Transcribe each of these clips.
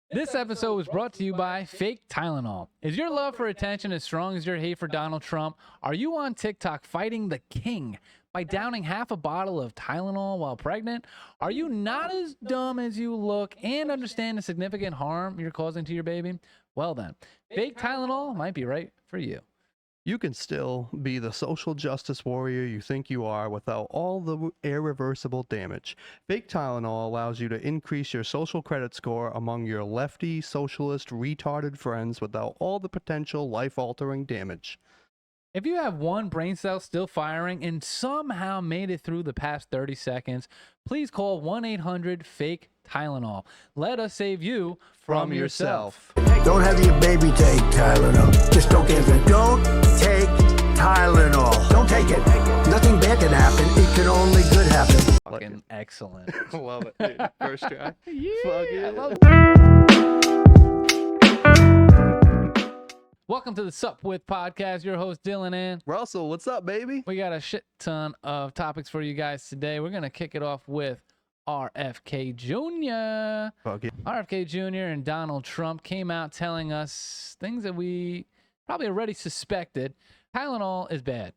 This episode was brought to you by Fake Tylen-All. Is your love for attention as strong as your hate for Donald Trump? Are you on TikTok fighting the king by downing half a bottle of Tylen-All while pregnant? Are you not as dumb as you look and understand the significant harm you're causing to your baby? Well then, Fake Tylen-All might be right for you. You can still be the social justice warrior you think you are without all the irreversible damage. Fake Tylenol allows you to increase your social credit score among your lefty, socialist, retarded friends without all the potential life-altering damage. If you have one brain cell still firing and somehow made it through the past 30 seconds, please call 1-800-FAKE-TYLENOL. Let us save you from yourself. Don't have your baby take Tylenol. Just don't give it. Don't take Tylenol. Don't take it. Nothing bad can happen. It can only good happen. Fucking excellent. Love it, dude. First try. Yeah, Fuck I yeah. love it. Welcome to the Sup With podcast. Your host, Dylan, and Russell, what's up, baby? we got a shit ton of topics for you guys today. We're going to kick it off with RFK Jr. Fuck it. RFK Jr. and Donald Trump came out telling us things that we probably already suspected. Tylenol is bad.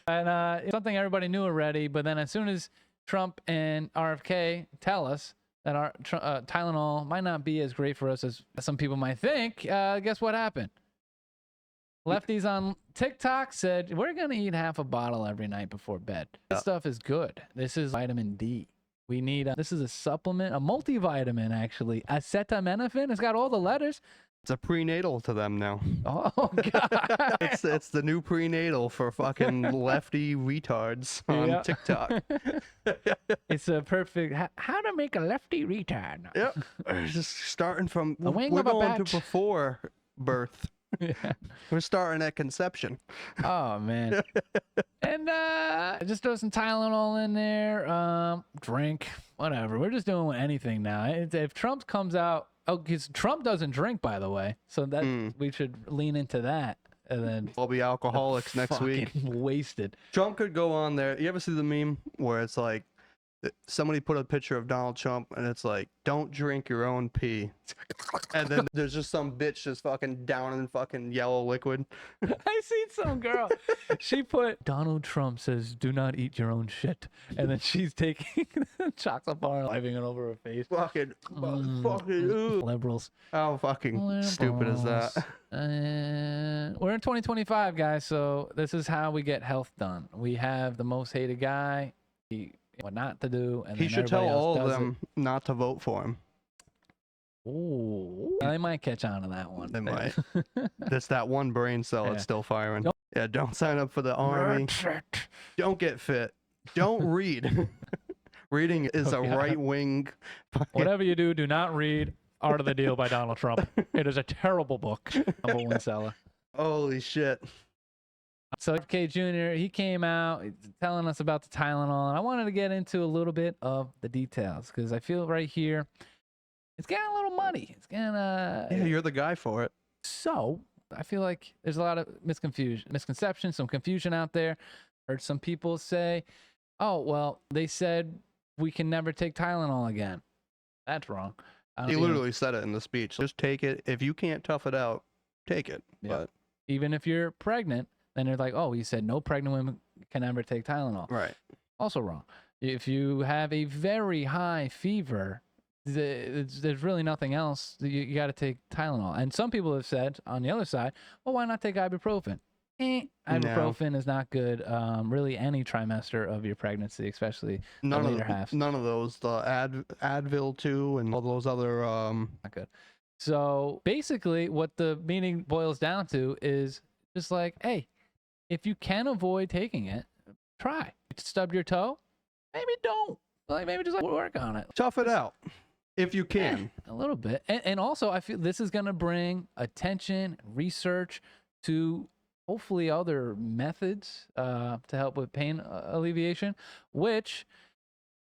And it's something everybody knew already, but then as soon as Trump and RFK tell us that our Tylenol might not be as great for us as some people might think, guess what happened? Lefties on TikTok said, we're going to eat half a bottle every night before bed. This stuff is good. This is vitamin D. We need, this is a supplement, a multivitamin, actually. Acetaminophen. It's got all the letters. It's a prenatal to them now. Oh, God. It's the new prenatal for fucking lefty retards on Yeah. TikTok. It's a perfect, how to make a lefty retard. Yep. Just starting from, The wing we're of a going to bat. before birth. Yeah. We're starting at conception. Oh, man. And just throw some Tylenol in there, drink, whatever. We're just doing anything now. If Trump comes out, because Trump doesn't drink, by the way, so that we should lean into that. And then We'll be alcoholics next week. fucking wasted. Trump could go on there. You ever see the meme where it's like, somebody put a picture of Donald Trump and it's like, don't drink your own pee. And then there's just some bitch just fucking down in fucking yellow liquid. I seen some girl. She put, Donald Trump says, do not eat your own shit. And then she's taking chocolate bar, wiping it over her face. Fucking, ooh. Liberals. How fucking stupid is that? We're in 2025, guys, so this is how we get health done. We have the most hated guy, what not to do, and He then should tell everybody else all of does them not to vote for him. it. Ooh, they might catch on to that one. They might. There's that one brain cell that's still firing. Don't- Yeah, don't sign up for the army. Don't get fit. Don't read. Reading is Oh, a God. right-wing. Whatever you do, do not read Art of the Deal by Donald Trump. It is a terrible book. Number one seller. Holy shit. So RFK Jr., he came out telling us about the Tylenol, and I wanted to get into a little bit of the details because I feel right here it's getting a little muddy. It's getting Yeah, you're the guy for it. so I feel like there's a lot of misconception, some confusion out there. Heard some people say, "Oh, well, they said we can never take Tylenol again." That's wrong. I don't He even- literally said it in the speech. Just take it. If you can't tough it out, take it. Yeah. But even if you're pregnant, then they're like, "Oh, you said no pregnant women can ever take Tylenol." right. Also wrong. If you have a very high fever, there's really nothing else. You got to take Tylenol. And some people have said on the other side, well, why not take ibuprofen? Ibuprofen is not good. Really, any trimester of your pregnancy, especially the later halves, None of those. The Advil too, and all those other. not good. So basically, what the meaning boils down to is just like, hey, if you can avoid taking it, try. Stub your toe, maybe don't. Like maybe just work on it. Tough it out, if you can. A little bit. And also, I feel this is going to bring attention, research to hopefully other methods to help with pain alleviation, which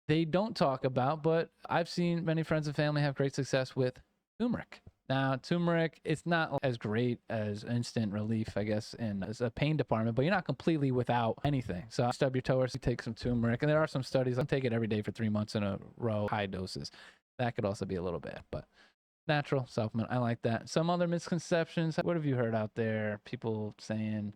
they don't talk about, but I've seen many friends and family have great success with turmeric. Now, turmeric, it's not as great as instant relief, I guess, in as a pain department, but you're not completely without anything. So stub your toe or take some turmeric. And there are some studies, I'll take it every day for 3 months in a row, high doses. that could also be a little bad, but natural supplement. I like that. Some other misconceptions. What have you heard out there? People saying,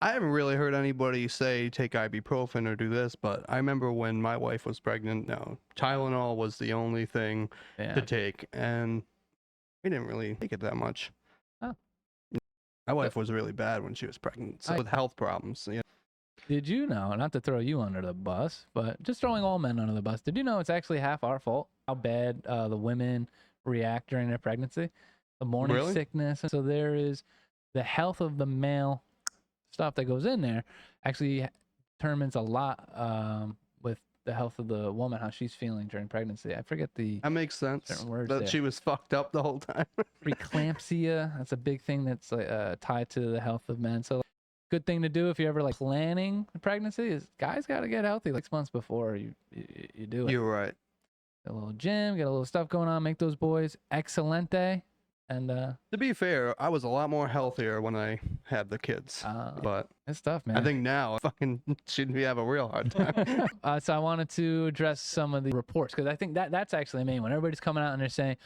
I haven't really heard anybody say take ibuprofen or do this, but I remember when my wife was pregnant, no, Tylenol was the only thing yeah, to take, and we didn't really take it that much. Oh. My wife was really bad when she was pregnant, so with health problems. Yeah. Did you know, not to throw you under the bus, but just throwing all men under the bus, did you know it's actually half our fault how bad the women react during their pregnancy? The morning sickness. So there is the health of the male stuff that goes in there actually determines a lot with the health of the woman, how she's feeling during pregnancy. I forget the That makes sense. certain words That there. she was fucked up the whole time. Preeclampsia, that's a big thing that's tied to the health of men. So good thing to do if you're ever like planning a pregnancy is guys got to get healthy like 6 months before you do it. You're right. Get a little gym, get a little stuff going on, make those boys excelente. And To be fair, I was a lot more healthier when I had the kids, but it's tough, man. I think now fucking should we have a real hard time. So I wanted to address some of the reports because I think that's actually the main one. Everybody's coming out and they're saying,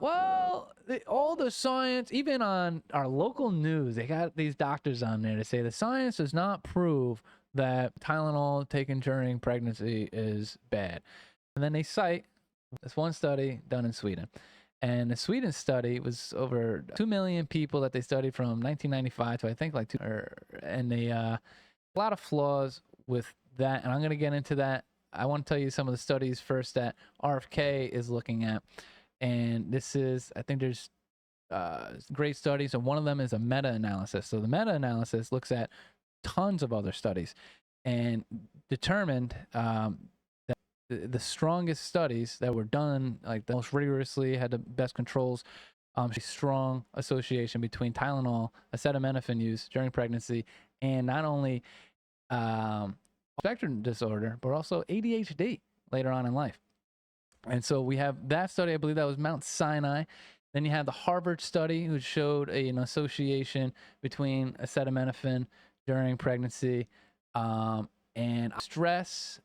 well, all the science, even on our local news, they got these doctors on there to say the science does not prove that Tylenol taken during pregnancy is bad. And then they cite this one study done in Sweden. And the Sweden study was over 2 million people that they studied from 1995 to I think like and they a lot of flaws with that. And I'm going to get into that. I want to tell you some of the studies first that RFK is looking at. And this is, I think there's great studies. And one of them is a meta-analysis. So the meta-analysis looks at tons of other studies and determined that the strongest studies that were done, like the most rigorously, had the best controls, strong association between Tylenol, acetaminophen use during pregnancy, and not only spectrum disorder, but also ADHD later on in life. And so we have that study, I believe that was Mount Sinai. Then you had the Harvard study, which showed an association between acetaminophen during pregnancy and stress.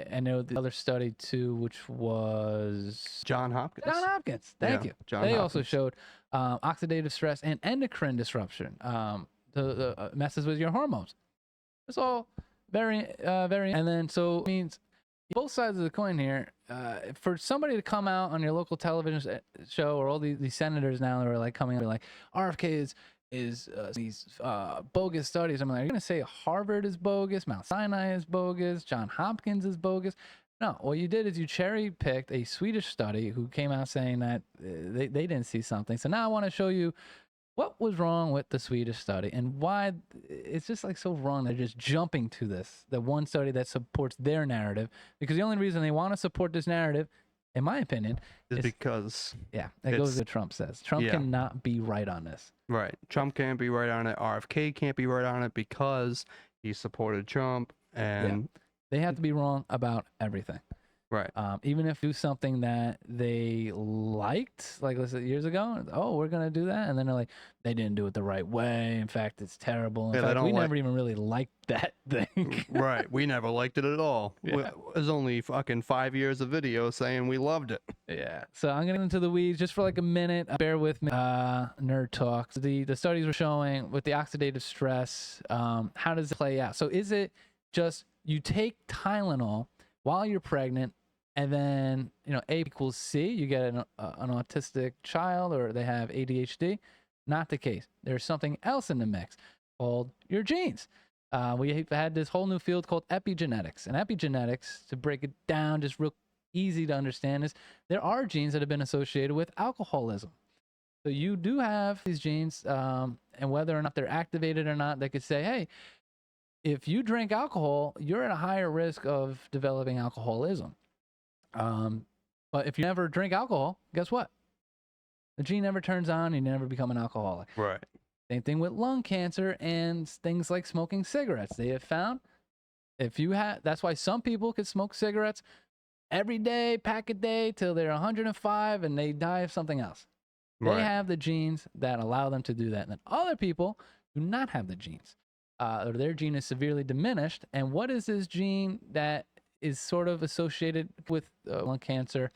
I know the other study too, which was John Hopkins. John Hopkins. Thank you. They also showed oxidative stress and endocrine disruption. The messes with your hormones. It's all very. And then so it means both sides of the coin here. For somebody to come out on your local television show, or all these senators now that are like coming out like RFK is these bogus studies. I'm like, are you going to say Harvard is bogus, Mount Sinai is bogus, John Hopkins is bogus? No, what you did is you cherry picked a Swedish study who came out saying that they didn't see something. So now I want to show you what was wrong with the Swedish study and why it's just like so wrong. They're just jumping to this, the one study that supports their narrative, because the only reason they want to support this narrative, in my opinion, is because it goes to Trump says. Trump cannot be right on this. Right. Trump can't be right on it. RFK can't be right on it because he supported Trump, and they have to be wrong about everything. Right. Even if do something that they liked, like let's say years ago, oh, we're gonna do that, and then they're like, they didn't do it the right way. In fact, it's terrible. In fact, we never even really liked that thing. Right. We never liked it at all. Yeah. There's only fucking 5 years of video saying we loved it. Yeah. So I'm gonna get into the weeds just for like a minute. Bear with me. Nerd talk. So the studies were showing with the oxidative stress. How does it play out? So is it just you take Tylenol while you're pregnant, and then, A equals C, you get an autistic child, or they have ADHD? Not the case. There's something else in the mix called your genes. We've had this whole new field called epigenetics. And epigenetics, to break it down, just real easy to understand, is there are genes that have been associated with alcoholism. So you do have these genes, and whether or not they're activated or not, they could say, hey, if you drink alcohol, you're at a higher risk of developing alcoholism. But if you never drink alcohol, guess what? The gene never turns on, and you never become an alcoholic. Right. Same thing with lung cancer and things like smoking cigarettes. They have found that's why some people could smoke cigarettes every day, pack a day till they're 105 and they die of something else. They have the genes that allow them to do that. And then other people do not have the genes. Or their gene is severely diminished. And what is this gene that is sort of associated with lung cancer,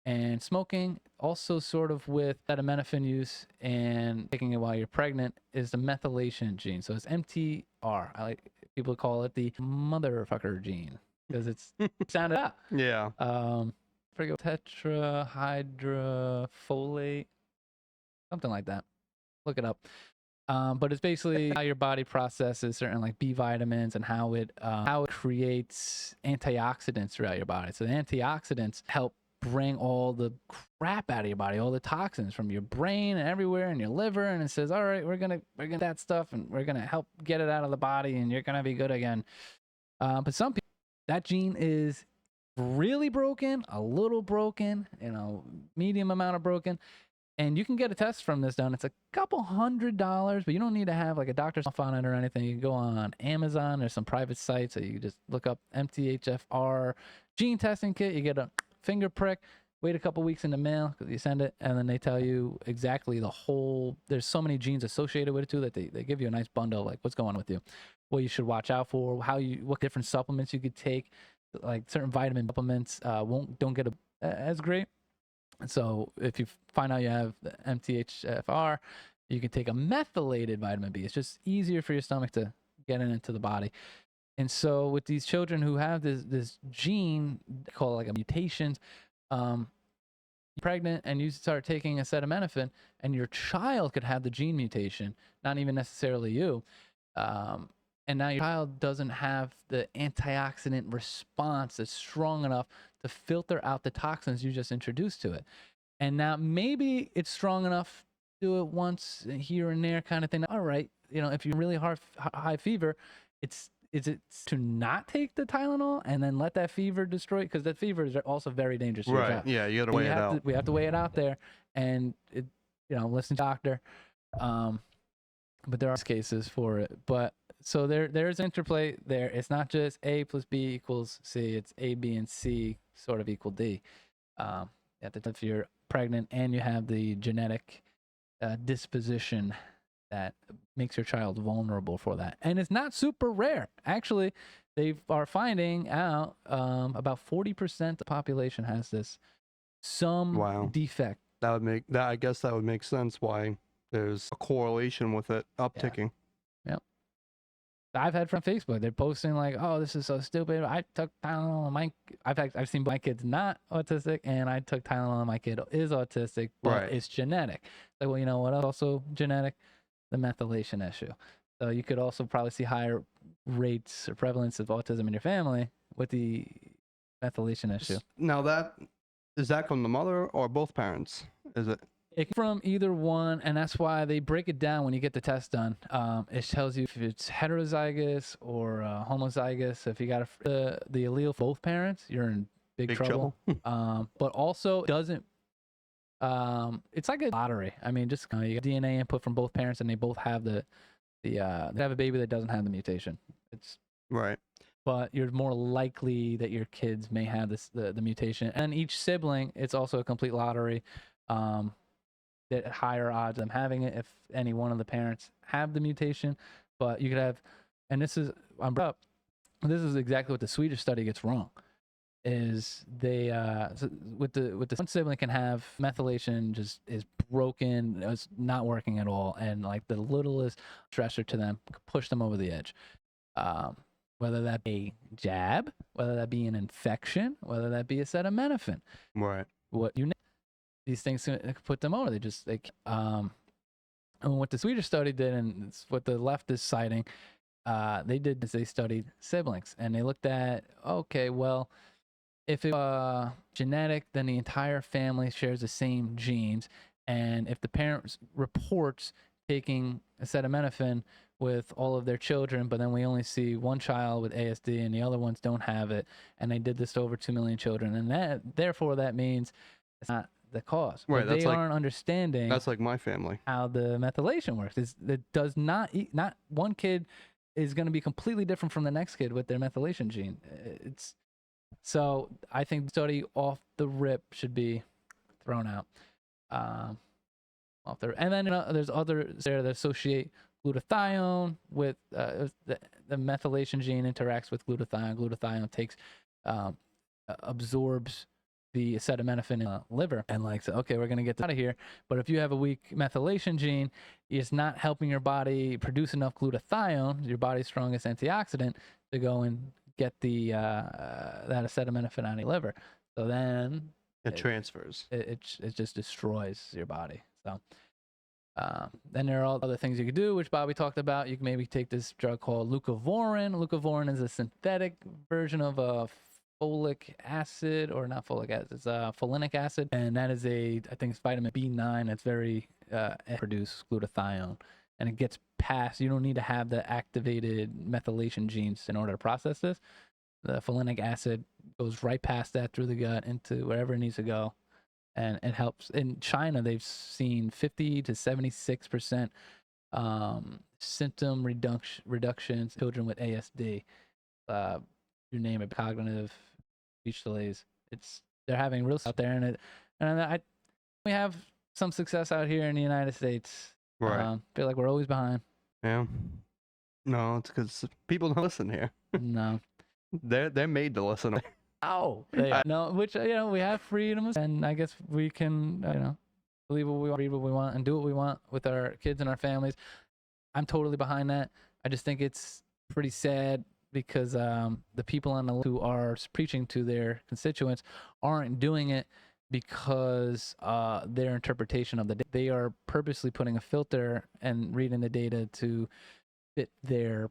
and smoking also sort of with acetaminophen use and taking it while you're pregnant is the methylation gene. So it's MTR. People call it the motherfucker gene because it's sounded out. Yeah. Forget tetrahydrofolate, something like that. Look it up. But it's basically how your body processes certain like B vitamins and how it creates antioxidants throughout your body. So the antioxidants help bring all the crap out of your body, all the toxins from your brain and everywhere in your liver, and it says, all right, we're gonna that stuff and we're gonna help get it out of the body and you're gonna be good again. But some people, that gene is really broken, a little broken, medium amount of broken. And you can get a test from this done. It's a couple $100, but you don't need to have like a doctor's on it or anything. You can go on Amazon. There's some private sites that you can just look up MTHFR gene testing kit. You get a finger prick, wait a couple weeks in the mail because you send it, and then they tell you exactly the whole. There's so many genes associated with it too that they give you a nice bundle, like what's going on with you, what you should watch out for, what different supplements you could take, like certain vitamin supplements don't get as great. So if you find out you have the MTHFR, you can take a methylated vitamin B. It's just easier for your stomach to get it into the body. And so with these children who have this gene, they call it like a mutation, you're pregnant and you start taking acetaminophen, and your child could have the gene mutation, not even necessarily you. And now your child doesn't have the antioxidant response that's strong enough to filter out the toxins you just introduced to it. And now maybe it's strong enough to do it once here and there kind of thing. All right, if you're really high fever, is it to not take the Tylenol and then let that fever destroy? Because that fever is also very dangerous. Right. Yeah, you got to weigh it out. We have to weigh it out there, and listen to the doctor. But there are cases for it. But so there's interplay there. It's not just A plus B equals C. It's A, B, and C sort of equal D. If you're pregnant and you have the genetic disposition that makes your child vulnerable for that. And it's not super rare. Actually, they are finding out about 40% of the population has this defect. I guess that would make sense why there's a correlation with it upticking. Yep. I've had from Facebook, they're posting like, "Oh, this is so stupid. I took Tylenol. I've seen my kid's not autistic, and I took Tylenol, and my kid is autistic, but it's genetic." Like, well, you know what else also genetic? The methylation issue. So you could also probably see higher rates or prevalence of autism in your family with the methylation issue. Now is that from the mother or both parents? Is it? It from either one, and that's why they break it down when you get the test done. It tells you if it's heterozygous or homozygous. If you got the allele of both parents, you're in big trouble. But also doesn't. It's like a lottery. I mean, just you get DNA input from both parents, and they both have they have a baby that doesn't have the mutation. It's right. But you're more likely that your kids may have the mutation, and each sibling, it's also a complete lottery. That higher odds of them having it if any one of the parents have the mutation. But you could have, and this is exactly what the Swedish study gets wrong, is they with the one sibling can have methylation just is broken, it's not working at all, and like the littlest stressor to them could push them over the edge. Whether that be a jab, whether that be an infection, whether that be acetaminophen. Right. These things can put them over. And what the Swedish study did, and it's what the left is citing, they did is they studied siblings, and they looked at, okay, well, if it's genetic, then the entire family shares the same genes, and if the parent reports taking acetaminophen with all of their children, but then we only see one child with ASD and the other ones don't have it, and they did this to over 2 million children, and therefore that means it's not the cause. Right, they aren't understanding. That's like my family. How the methylation works is it does not one kid is going to be completely different from the next kid with their methylation gene. So I think the study off the rip should be thrown out. And then there's others there that associate glutathione with the methylation gene interacts with glutathione. Glutathione takes absorbs the acetaminophen in the liver and like, so, okay, we're going to get out of here. But if you have a weak methylation gene, it's not helping your body produce enough glutathione, your body's strongest antioxidant, to go and get the that acetaminophen out of your liver. So then It transfers. it just destroys your body. So then there are all other things you could do, which Bobby talked about. You can maybe take this drug called Leucovorin. Leucovorin is a synthetic version of a folic acid, or not folic acid, it's folinic acid, and that is I think it's vitamin B9. It's very produce glutathione, and it gets past. You don't need to have the activated methylation genes in order to process this. The folinic acid goes right past that through the gut into wherever it needs to go, and it helps. In China, they've seen 50 to 76% symptom reductions in children with ASD. You name it, cognitive speech delays. They're having real stuff out there, and we have some success out here in the United States. Right. Feel like we're always behind. Yeah. No, it's because people don't listen here. No. They're made to listen. Oh, no, which we have freedoms, and I guess we can believe what we want, read what we want, and do what we want with our kids and our families. I'm totally behind that. I just think it's pretty sad because the people on the left who are preaching to their constituents aren't doing it because their interpretation of the data. They are purposely putting a filter and reading the data to fit their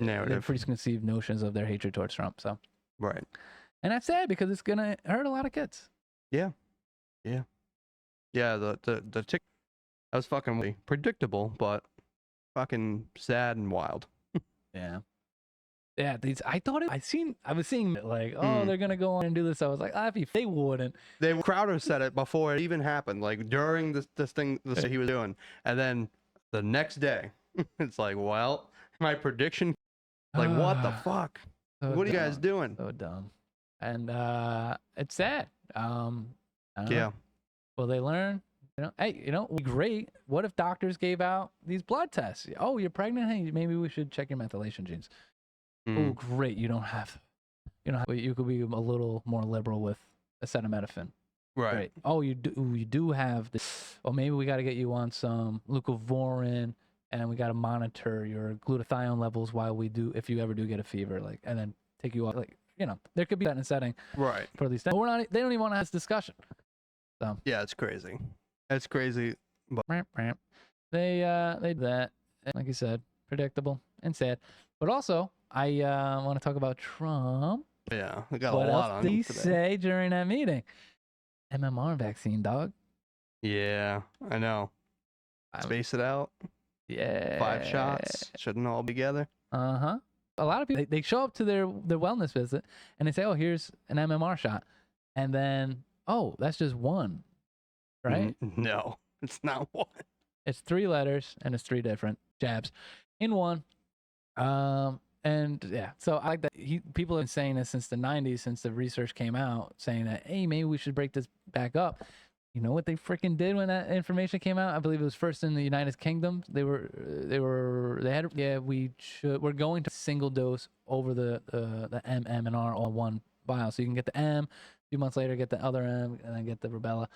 narrative, preconceived notions of their hatred towards Trump. So right, and that's sad because it's gonna hurt a lot of kids. Yeah. The tick, that was fucking predictable, but fucking sad and wild. Yeah. I was seeing like, they're gonna go on and do this. I was like, they wouldn't. Crowder said it before it even happened, like during this thing he was doing, and then the next day, it's like, well, my prediction, like, what the fuck? So what are you guys doing? So dumb, and it's sad. I don't Yeah. know. Will they learn? Hey, great. What if doctors gave out these blood tests? Oh, you're pregnant? Hey, maybe we should check your methylation genes. Oh, great. You could be a little more liberal with acetaminophen. Right. Great. Oh, you do have this. Well, maybe we got to get you on some Leucovorin, and we got to monitor your glutathione levels if you ever do get a fever, like, and then take you off. Like, there could be that in a setting. Right. For these things. But they don't even want to have this discussion. So. Yeah, it's crazy. It's crazy. But they did that. Like you said, predictable and sad. But also, I want to talk about Trump. Yeah, I got what a lot else on did he today. say during that meeting? MMR vaccine, dog. Yeah, I know. Space it out. Yeah. 5 shots. Shouldn't all be together. Uh-huh. A lot of people, they show up to their wellness visit, and they say, oh, here's an MMR shot. And then, oh, that's just one, right? No, it's not one. It's 3 letters, and it's 3 different jabs in one. And yeah, so I like that people have been saying this since the 90s, since the research came out, saying that, hey, maybe we should break this back up. You know what they freaking did when that information came out? I believe it was first in the United Kingdom. We're going to single dose over the M and R all one vial. So you can get the M, a few months later get the other M, and then get the rubella.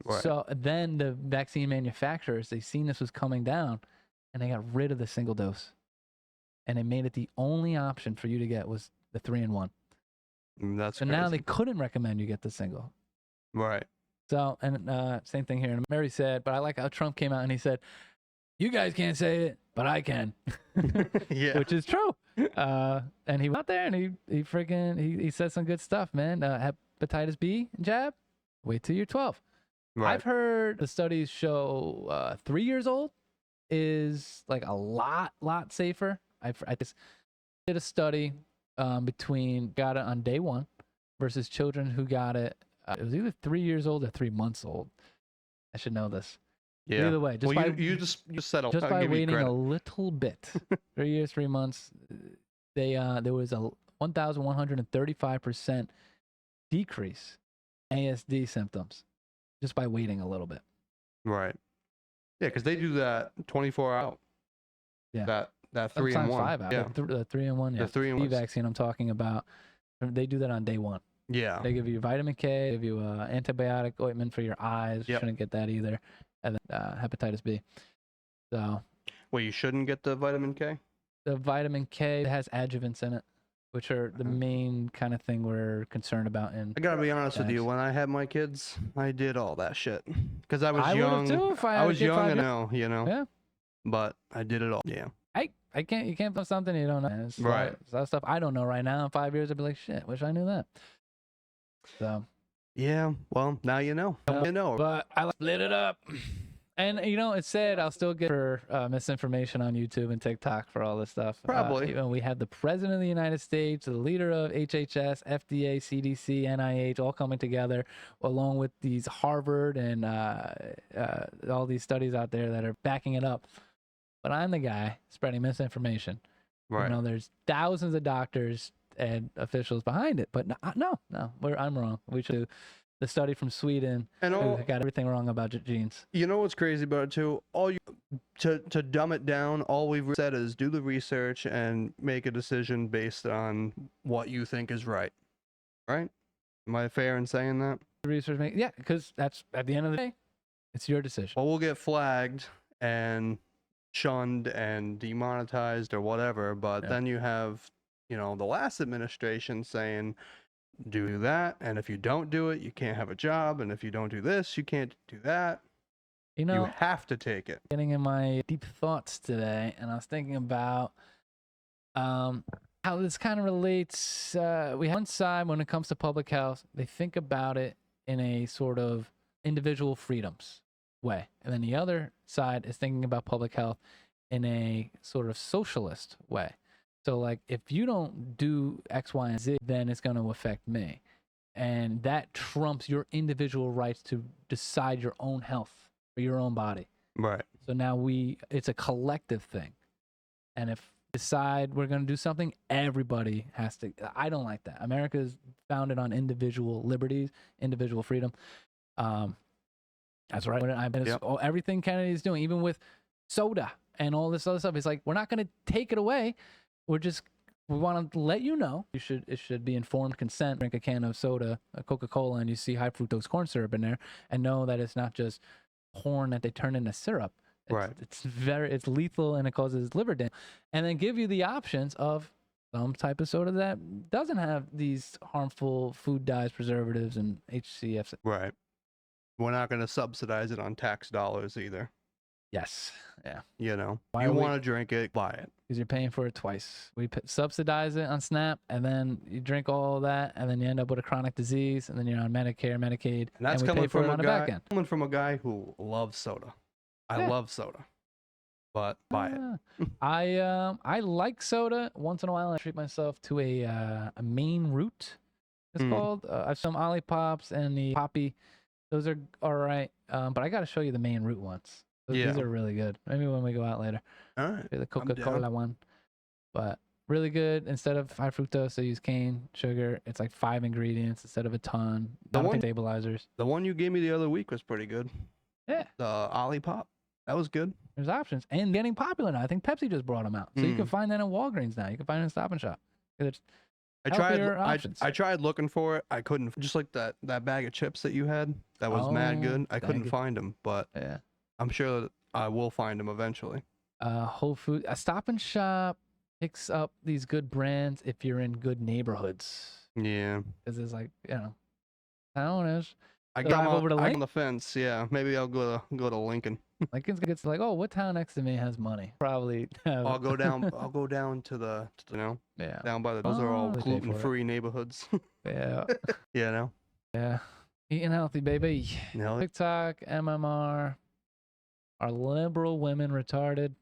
Right. So then the vaccine manufacturers, they seen this was coming down, and they got rid of the single dose. And it made it the only option for you to get was the 3-in-1. That's so crazy. Now they couldn't recommend you get the single. Right. So, and same thing here. And Mary said, but I like how Trump came out and he said, you guys can't say it, but I can. Yeah. Which is true. And he went out there and he said some good stuff, man. Hepatitis B jab, wait till you're 12. Right. I've heard the studies show 3 years old is like a lot safer. I just did a study between got it on day 1 versus children who got it. It was either 3 years old or 3 months old. I should know this. Yeah. Either way, you just settled. Just by waiting a little bit, 3 years, 3 months, there was a 1,135% decrease in ASD symptoms just by waiting a little bit. Right. Yeah, because they do that 24 out. Yeah. That 3-in-1. 5 out. Yeah. The 3-in-1. Yeah. The 3-in-1 vaccine I'm talking about. They do that on day 1. Yeah. They give you vitamin K, give you antibiotic ointment for your eyes. You Yep. shouldn't get that either. And then hepatitis B. So Well, you shouldn't get the vitamin K? the vitamin K has adjuvants in it, which are the main kind of thing we're concerned about. In I gotta be honest with you. Thanks. When I had my kids, I did all that shit because I was I would've young. too if I I had a was kid young 5 and years- now, you know. Yeah. But I did it all. Yeah. I can't. You can't put something you don't know. It's Right. It's that stuff I don't know right now. In 5 years, I'd be like, shit. Wish I knew that. So. Yeah. Well, now you know. You know. But I split it up. And you know, it said I'll still get for misinformation on YouTube and TikTok for all this stuff. Probably. Even we had the president of the United States, the leader of HHS, FDA, CDC, NIH, all coming together, along with these Harvard and all these studies out there that are backing it up. But I'm the guy spreading misinformation. Right. You know, there's thousands of doctors and officials behind it. But no, I'm wrong. We should do the study from Sweden. And who all, got everything wrong about genes. you know what's crazy about it too? To dumb it down, all we've said is do the research and make a decision based on what you think is right. Right? Am I fair in saying that? Research, yeah, because that's at the end of the day, it's your decision. Well, we'll get flagged and shunned and demonetized or whatever, but Yeah. then you have, you know, the last administration saying do that, and if you don't do it, you can't have a job, and if you don't do this, you can't do that. You know, You have to take it. getting in my deep thoughts today, and I was thinking about how this kind of relates. We have one side when it comes to public health, they think about it in a sort of individual freedoms way, and then the other side is thinking about public health in a sort of socialist way. So like, if you don't do X, Y, and Z, then it's going to affect me, and that trumps your individual rights to decide your own health for your own body. Right. So now it's a collective thing. And if decide we're going to do something, everybody has to. I don't like that. America is founded on individual liberties, individual freedom. That's right. Yep. Everything Kennedy's doing, even with soda and all this other stuff, it's like, we're not going to take it away. We want to let you know. It should be informed consent. Drink a can of soda, a Coca-Cola, and you see high fructose corn syrup in there, and know that it's not just corn that they turn into syrup. Right. It's lethal, and it causes liver damage. And then give you the options of some type of soda that doesn't have these harmful food dyes, preservatives, and HCFs. Right. We're not going to subsidize it on tax dollars either. Yes. Yeah. You know, Why you are we- want to drink it, buy it. Because you're paying for it twice. We subsidize it on SNAP, and then you drink all that, and then you end up with a chronic disease, and then you're on Medicare, Medicaid, And that's we coming pay for it from on a the back guy, end. coming from a guy who loves soda. I Yeah. love soda, but buy it. I like soda. Once in a while, I treat myself to a main root. It's called. I have some Olippops and the Poppy. Those are all right. But I got to show you the main root ones. These Yeah. are really good. Maybe when we go out later. All right. The down. Coca-Cola one. But really good. Instead of high fructose, I use cane sugar. It's like 5 ingredients instead of a ton. The Not one- stabilizers. The one you gave me the other week was pretty good. Yeah. The Olipop. That was good. There's options. And getting popular now. I think Pepsi just brought them out. So you can find that in Walgreens now. You can find it in Stop and Shop. It's I tried. healthier options. I tried looking for it. I couldn't. Just like that bag of chips that you had. That was mad Oh, good. I couldn't dang it. find them, but yeah. I'm sure that I will find them eventually. Whole Food, Stop and Shop picks up these good brands if you're in good neighborhoods. Yeah. Because it's like, you know, town is I Drive got over to I'm Lincoln? on the fence. Yeah. Maybe I'll go to Lincoln. like it's like, oh, what town next to me has money? Probably. Have, I'll go down. I'll go down to the yeah, down by the. Those are all Oh, they pay for it. gluten-free neighborhoods. yeah, You know. yeah. Eating healthy, baby. No. TikTok, MMR. Are liberal women retarded?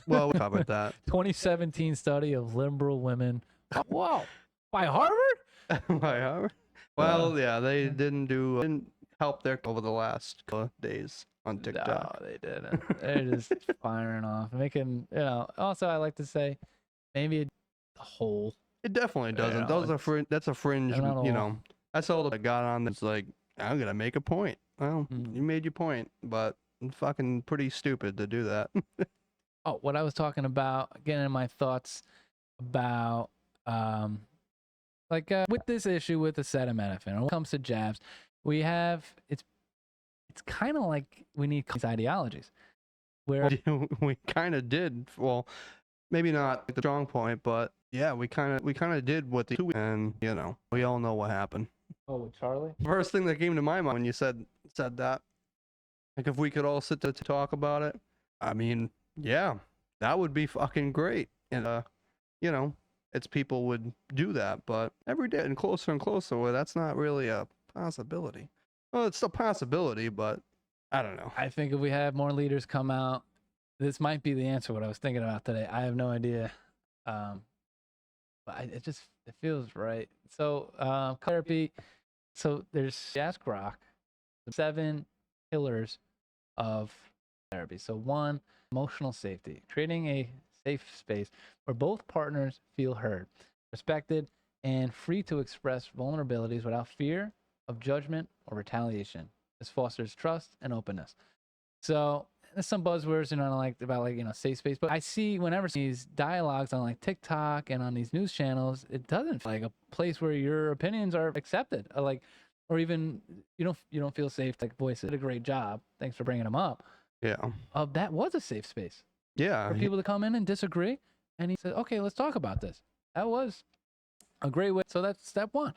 Well, we covered that. 2017 study of liberal women. Whoa, by Harvard? By Harvard. Well, yeah, they didn't help their over the last couple of days on TikTok. No, they didn't. They're just firing off, making, you know. Also, I like to say, maybe the whole. It definitely doesn't. Yeah, Those are that's a fringe. they're not You all- know, I saw that I got on. That's like, I'm gonna make a point. Well, Mm. you made your point, but it's fucking pretty stupid to do that. Oh, what I was talking about, getting in my thoughts about Like with this issue with the acetaminophen, when it comes to jabs, we have it's kind of like we need these ideologies where We kind of did. Well, maybe not the strong point, but yeah, we kind of did what the two, and you know, we all know what happened. oh, with Charlie. First thing that came to my mind when you said that, like if we could all sit to talk about it, I mean, yeah, that would be fucking great. And you know, it's people would do that, but every day and closer, well, that's not really a possibility. Well, it's a possibility, but I don't know. I think if we have more leaders come out, this might be the answer. What I was thinking about today, I have no idea, but it feels right. So therapy. So there's Ask Rock, 7 pillars of therapy. So 1, emotional safety, creating a safe space where both partners feel heard, respected, and free to express vulnerabilities without fear of judgment or retaliation. This fosters trust and openness. So there's some buzzwords, you know, about like, you know, safe space, but I see whenever these dialogues on like TikTok and on these news channels, it doesn't feel like a place where your opinions are accepted, or even you don't feel safe to like voice it. Did a great job. Thanks for bringing them up. Yeah. That was a safe space Yeah. for people to come in and disagree. And he said, okay, let's talk about this. That was a great way. So that's step 1.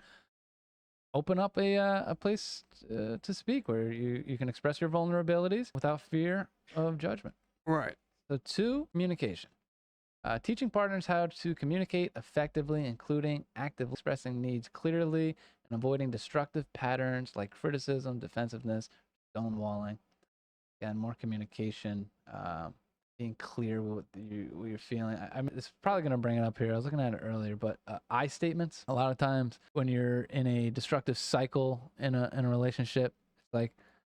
Open up a place to speak where you can express your vulnerabilities without fear of judgment. Right. So 2, communication. Teaching partners how to communicate effectively, including actively expressing needs clearly and avoiding destructive patterns like criticism, defensiveness, stonewalling. Again, more communication, being clear with what you're feeling. I mean, it's probably going to bring it up here. I was looking at it earlier, but I statements. A lot of times when you're in a destructive cycle in a relationship, it's like,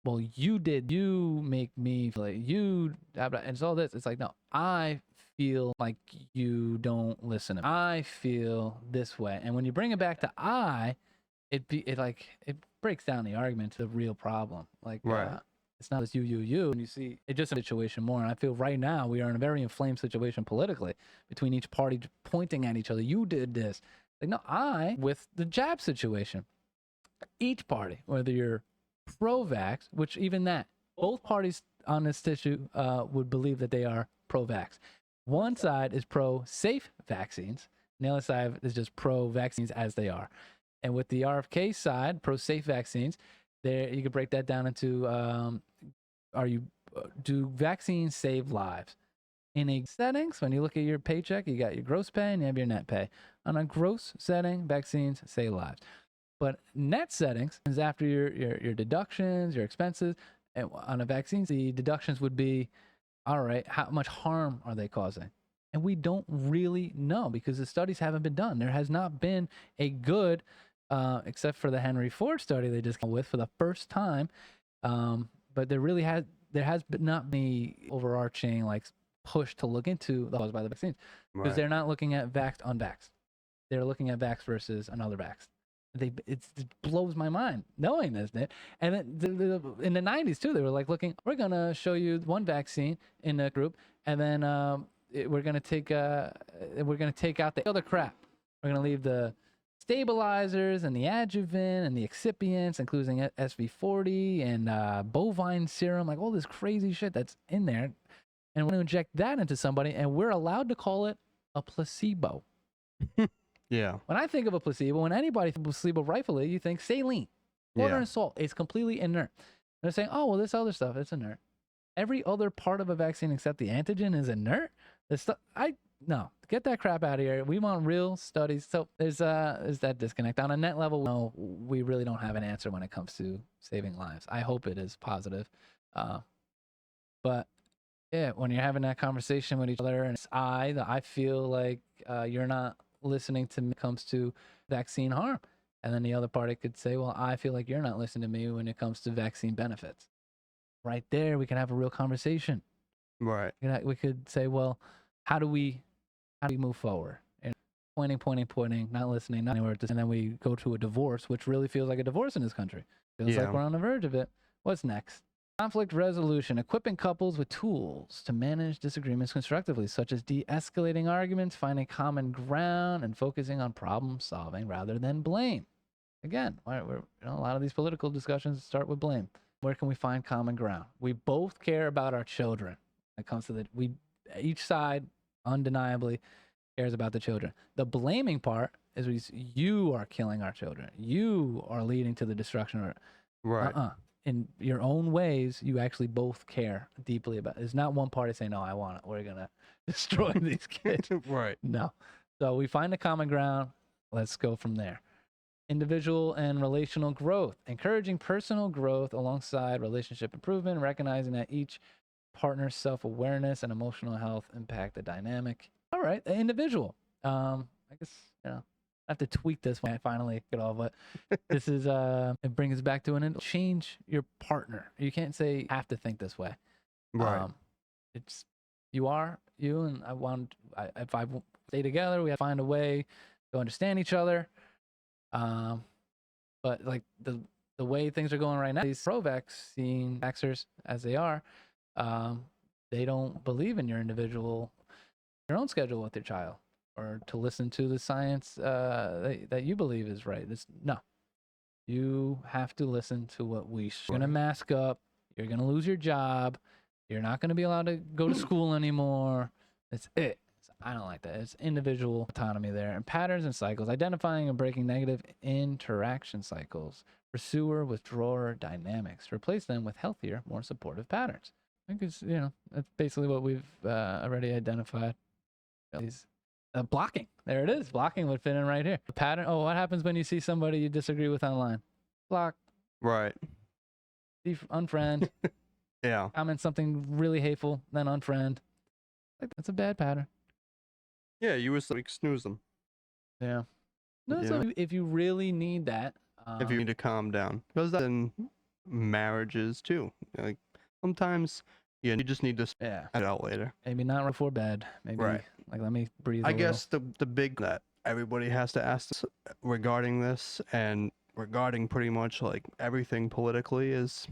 well, you make me feel like you, and it's all this. It's like, no, I feel like you don't listen to me. I feel this way. And when you bring it back to it breaks down the argument to the real problem. Like, Right. it's not just you. And you see it just a situation more. And I feel right now we are in a very inflamed situation politically between each party pointing at each other. You did this. Like, no, with the jab situation, each party, whether you're pro-vax, which even that, both parties on this issue would believe that they are pro-vax. One side is pro-safe vaccines, and the other side is just pro-vaccines as they are. And with the RFK side, pro-safe vaccines, there you could break that down into do vaccines save lives? In a settings, when you look at your paycheck, you got your gross pay and you have your net pay. On a gross setting, vaccines save lives. But net settings is after your deductions, your expenses. And on a vaccine, the deductions would be, all right, how much harm are they causing? And we don't really know because the studies haven't been done. There has not been a good, except for the Henry Ford study they just came with for the first time. But there has not been overarching like push to look into the cause by the vaccines because Right. they're not looking at vaxxed, unvaxxed. They're looking at vax versus another vax. It blows my mind knowing this, Nick. And in the 90s too, they were like looking, we're gonna show you one vaccine in a group, and then we're gonna take out the other crap. We're gonna leave the stabilizers and the adjuvant and the excipients, including SV40 and bovine serum, like all this crazy shit that's in there, and we're gonna inject that into somebody, and we're allowed to call it a placebo. Yeah. When I think of a placebo, when anybody thinks of placebo rightfully, you think saline, water Yeah. and salt. It's completely inert. They're saying, oh, well, this other stuff, it's inert. Every other part of a vaccine except the antigen is inert. No, get that crap out of here. We want real studies. So there's that disconnect. On a net level, no, we really don't have an answer when it comes to saving lives. I hope it is positive. But yeah, when you're having that conversation with each other, and it's I feel like you're not listening to me when it comes to vaccine harm. And then the other party could say, well, I feel like you're not listening to me when it comes to vaccine benefits. Right there, we can have a real conversation. Right. We could say, well, how do we move forward? And pointing, not listening, not anywhere. And then we go to a divorce, which really feels like a divorce in this country. Feels Yeah. like we're on the verge of it. What's next? Conflict resolution, equipping couples with tools to manage disagreements constructively, such as de-escalating arguments, finding common ground, and focusing on problem solving rather than blame. Again, a lot of these political discussions start with blame. Where can we find common ground? We both care about our children. When it comes to each side undeniably cares about the children. The blaming part is you are killing our children. You are leading to the destruction. Right. In your own ways, you actually both care deeply about it. It's not one party saying, no, I want it. We're going to destroy these kids. Right. No. So we find a common ground. Let's go from there. Individual and relational growth, encouraging personal growth alongside relationship improvement, recognizing that each partner's self-awareness and emotional health impact the dynamic. All right, the individual. I guess, I have to tweak this when I finally get all, but this is, it brings us back to change your partner. You can't say have to think this way. Right. It's, you and if I stay together, we have to find a way to understand each other. But like the way things are going right now, these pro-vaccine vaxxers, as they are, they don't believe in your own schedule with your child, or to listen to the science that you believe is right. No, you have to listen to what you're going to mask up. You're going to lose your job. You're not going to be allowed to go to school anymore. That's it. I don't like that. It's individual autonomy there. And patterns and cycles, identifying and breaking negative interaction cycles, pursuer withdrawer dynamics, replace them with healthier, more supportive patterns. I think it's, that's basically what we've already identified. These blocking. There it is. Blocking would fit in right here. The pattern. Oh, what happens when you see somebody you disagree with online? Block. Right. Unfriend. Yeah. Comment something really hateful, then unfriend. Like, that's a bad pattern. Yeah, you was like snooze them. Yeah. No, so if you really need that. If you need to calm down. Because that's in marriages too. Like sometimes you just need to get it out later. Maybe not before bed. Maybe like let me breathe. I guess the big that everybody has to ask regarding this and regarding pretty much like everything politically is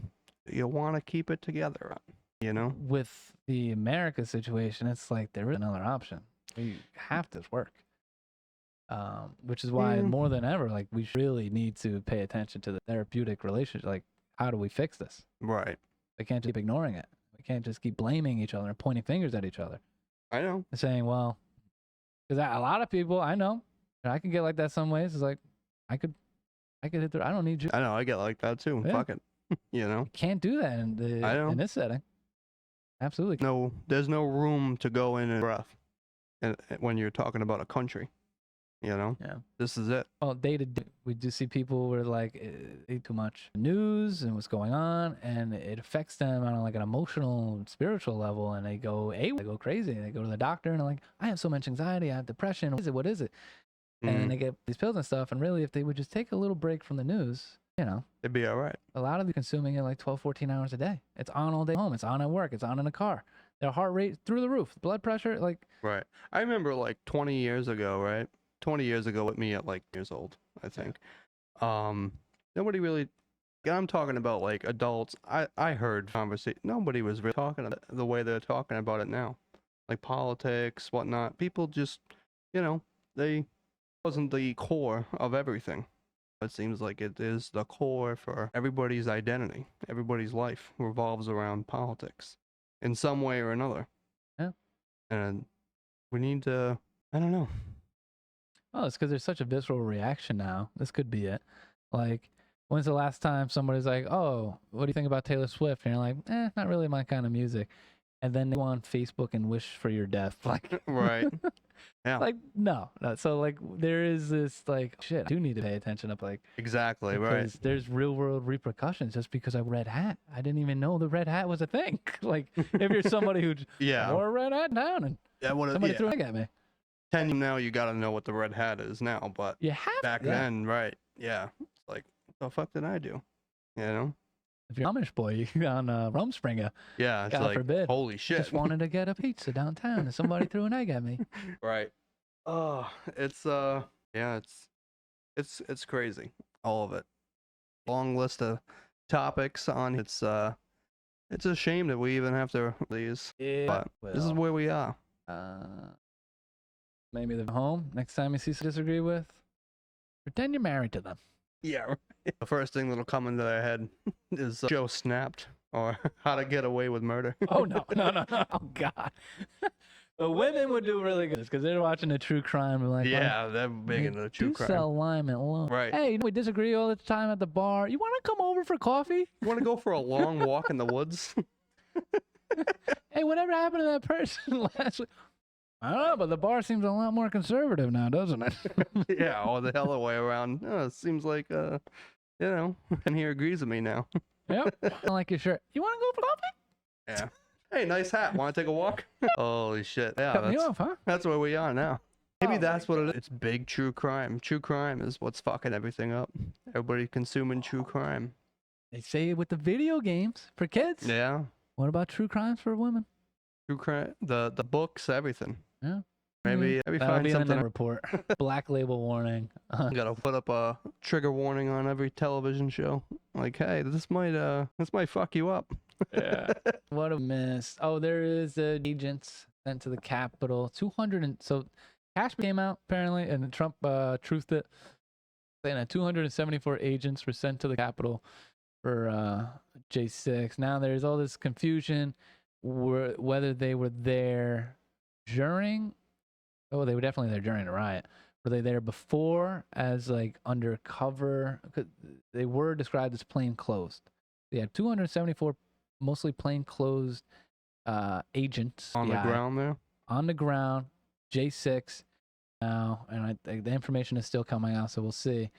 you want to keep it together, With the America situation, it's like there is another option. We have this work. Which is why more than ever, like we really need to pay attention to the therapeutic relationship. Like, how do we fix this? Right. We can't just keep ignoring it. We can't just keep blaming each other and pointing fingers at each other. I know. And saying, well, because a lot of people I know, and I can get like that some ways. It's like, I could hit I don't need you. I know. I get like that too. Yeah. Fuck it. You can't do that in this setting. Absolutely. No, there's no room to go in and breath when you're talking about a country. Yeah. This is it. Well, day to day, we do see people where like eat too much news and what's going on, and it affects them on like an emotional, spiritual level, and they go crazy. They go to the doctor and they're like, I have so much anxiety, I have depression. What is it? And they get these pills and stuff. And really, if they would just take a little break from the news, it'd be all right. A lot of them consuming it like 12, 14 hours a day. It's on all day home. It's on at work. It's on in a car. Their heart rate through the roof, blood pressure, like. Right. I remember like 20 years ago, right? 20 years ago with me at like years old, I think. Nobody really, I'm talking about like adults. I heard conversation. Nobody was really talking about it the way they're talking about it now. Like politics, whatnot. People just, they wasn't the core of everything. It seems like it is the core for everybody's identity. Everybody's life revolves around politics in some way or another. Yeah. And we need to, I don't know. Oh, it's because there's such a visceral reaction now. This could be it. Like, when's the last time somebody's like, oh, what do you think about Taylor Swift? And you're like, not really my kind of music. And then they go on Facebook and wish for your death. Like, right. Yeah. Like, no. So, like, there is this, like, shit, I do need to pay attention up, like. Exactly, right. There's real world repercussions just because I red hat. I didn't even know the red hat was a thing. Like, if you're somebody who wore a red hat down and somebody threw an egg at me. 10 years now, you got to know what the red hat is now, but you have back then, right? Yeah, it's like, what the fuck did I do? If you're Amish boy, you on Rumspringa. Yeah, it's God like, forbid. Holy shit! Just wanted to get a pizza downtown, and somebody threw an egg at me. Right. Oh, it's it's crazy, all of it. Long list of topics on it's It's a shame that we even have to these, Yeah. but this is where we are. Maybe they're home. Next time you see someone you disagree with, pretend you're married to them. Yeah. Right. The first thing that'll come into their head is Joe Snapped or How to Get Away with Murder. Oh, no. Oh, God. The women would do really good because they're watching a true crime. And like, Yeah, they're big into the true do crime. sell lime and loan. Right. Hey, we disagree all the time at the bar. You want to come over for coffee? You want to go for a long walk in the woods? Hey, whatever happened to that person last week? I don't know, but the bar seems a lot more conservative now, doesn't it? Yeah, or the other way around. Oh, it seems like, you know, and he agrees with me now. Yep. I like your shirt. You want to go for coffee? Yeah. Hey, nice hat. Want to take a walk? Holy shit. Yeah, Cut me off, huh? that's where we are now. Maybe Oh, that's what it is. It's big true crime. True crime is what's fucking everything up. Everybody consuming true crime. They say it with the video games for kids. Yeah. What about true crimes for women? True crime. The books, everything. Yeah. Maybe That'll find be in the something. report. Black label warning. Gotta put up a trigger warning on every television show. Like, hey, this might fuck you up. Yeah. What a miss. Oh, there is agents sent to the Capitol. 200 and so Cashman came out apparently, and Trump truthed it, saying that 274 agents were sent to the Capitol for J6. Now there's all this confusion whether they were there during. Oh, they were definitely there during the riot. Were they there before as like undercover? 'Cause they were described as plain clothes. They had 274 mostly plain clothes agents On the ground there. on the ground, J6 now, and the information is still coming out, so we'll see.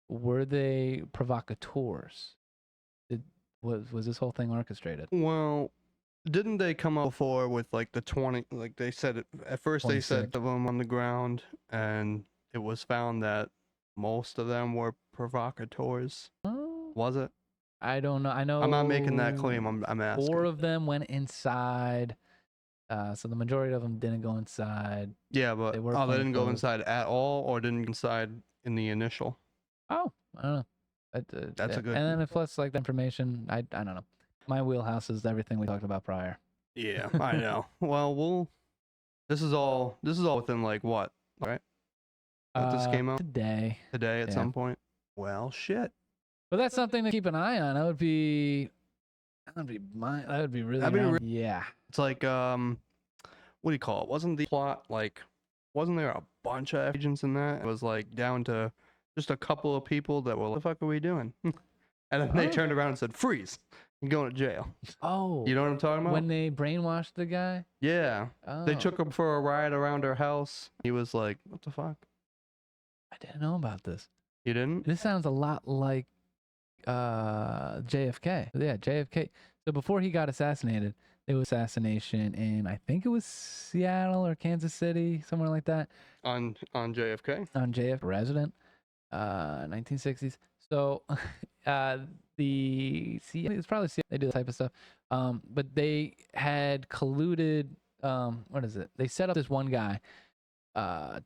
Were they provocateurs? Was this whole thing orchestrated? Well, didn't they come up before with like the 20? Like they said at first they said 26. of them on the ground, and it was found that most of them were provocateurs. Oh, Was it? I don't know. I know. I'm not making that claim. I'm asking. 4 of them went inside. So the majority of them didn't go inside. Yeah, but They were they didn't go plainclothes. inside at all, or didn't go inside in the initial. Oh, I don't know. That's yeah. a good. And then plus like the information, I don't know. My wheelhouse is everything we talked about prior. Yeah, I know. Well, this is all within like what, right? That just came out today. today at yeah. some point. Well, shit. But that's something to keep an eye on. That would be really. That'd be around- yeah. It's like what do you call it? Wasn't the plot like? Wasn't there a bunch of agents in that? It was like down to just a couple of people that were like, "What the fuck are we doing?" And then they Oh. turned around and said, "Freeze! You're going to jail." Oh. You know what I'm talking about? when they brainwashed the guy. Yeah. Oh. They took him for a ride around her house. He was like, "What the fuck? I didn't know about this. You didn't?" This sounds a lot like JFK. Yeah, JFK. So before he got assassinated, there was assassination in I think it was Seattle or Kansas City, somewhere like that, On JFK? on JF resident, 1960s. So it's probably they do that type of stuff. But they had colluded. What is it? They set up this one guy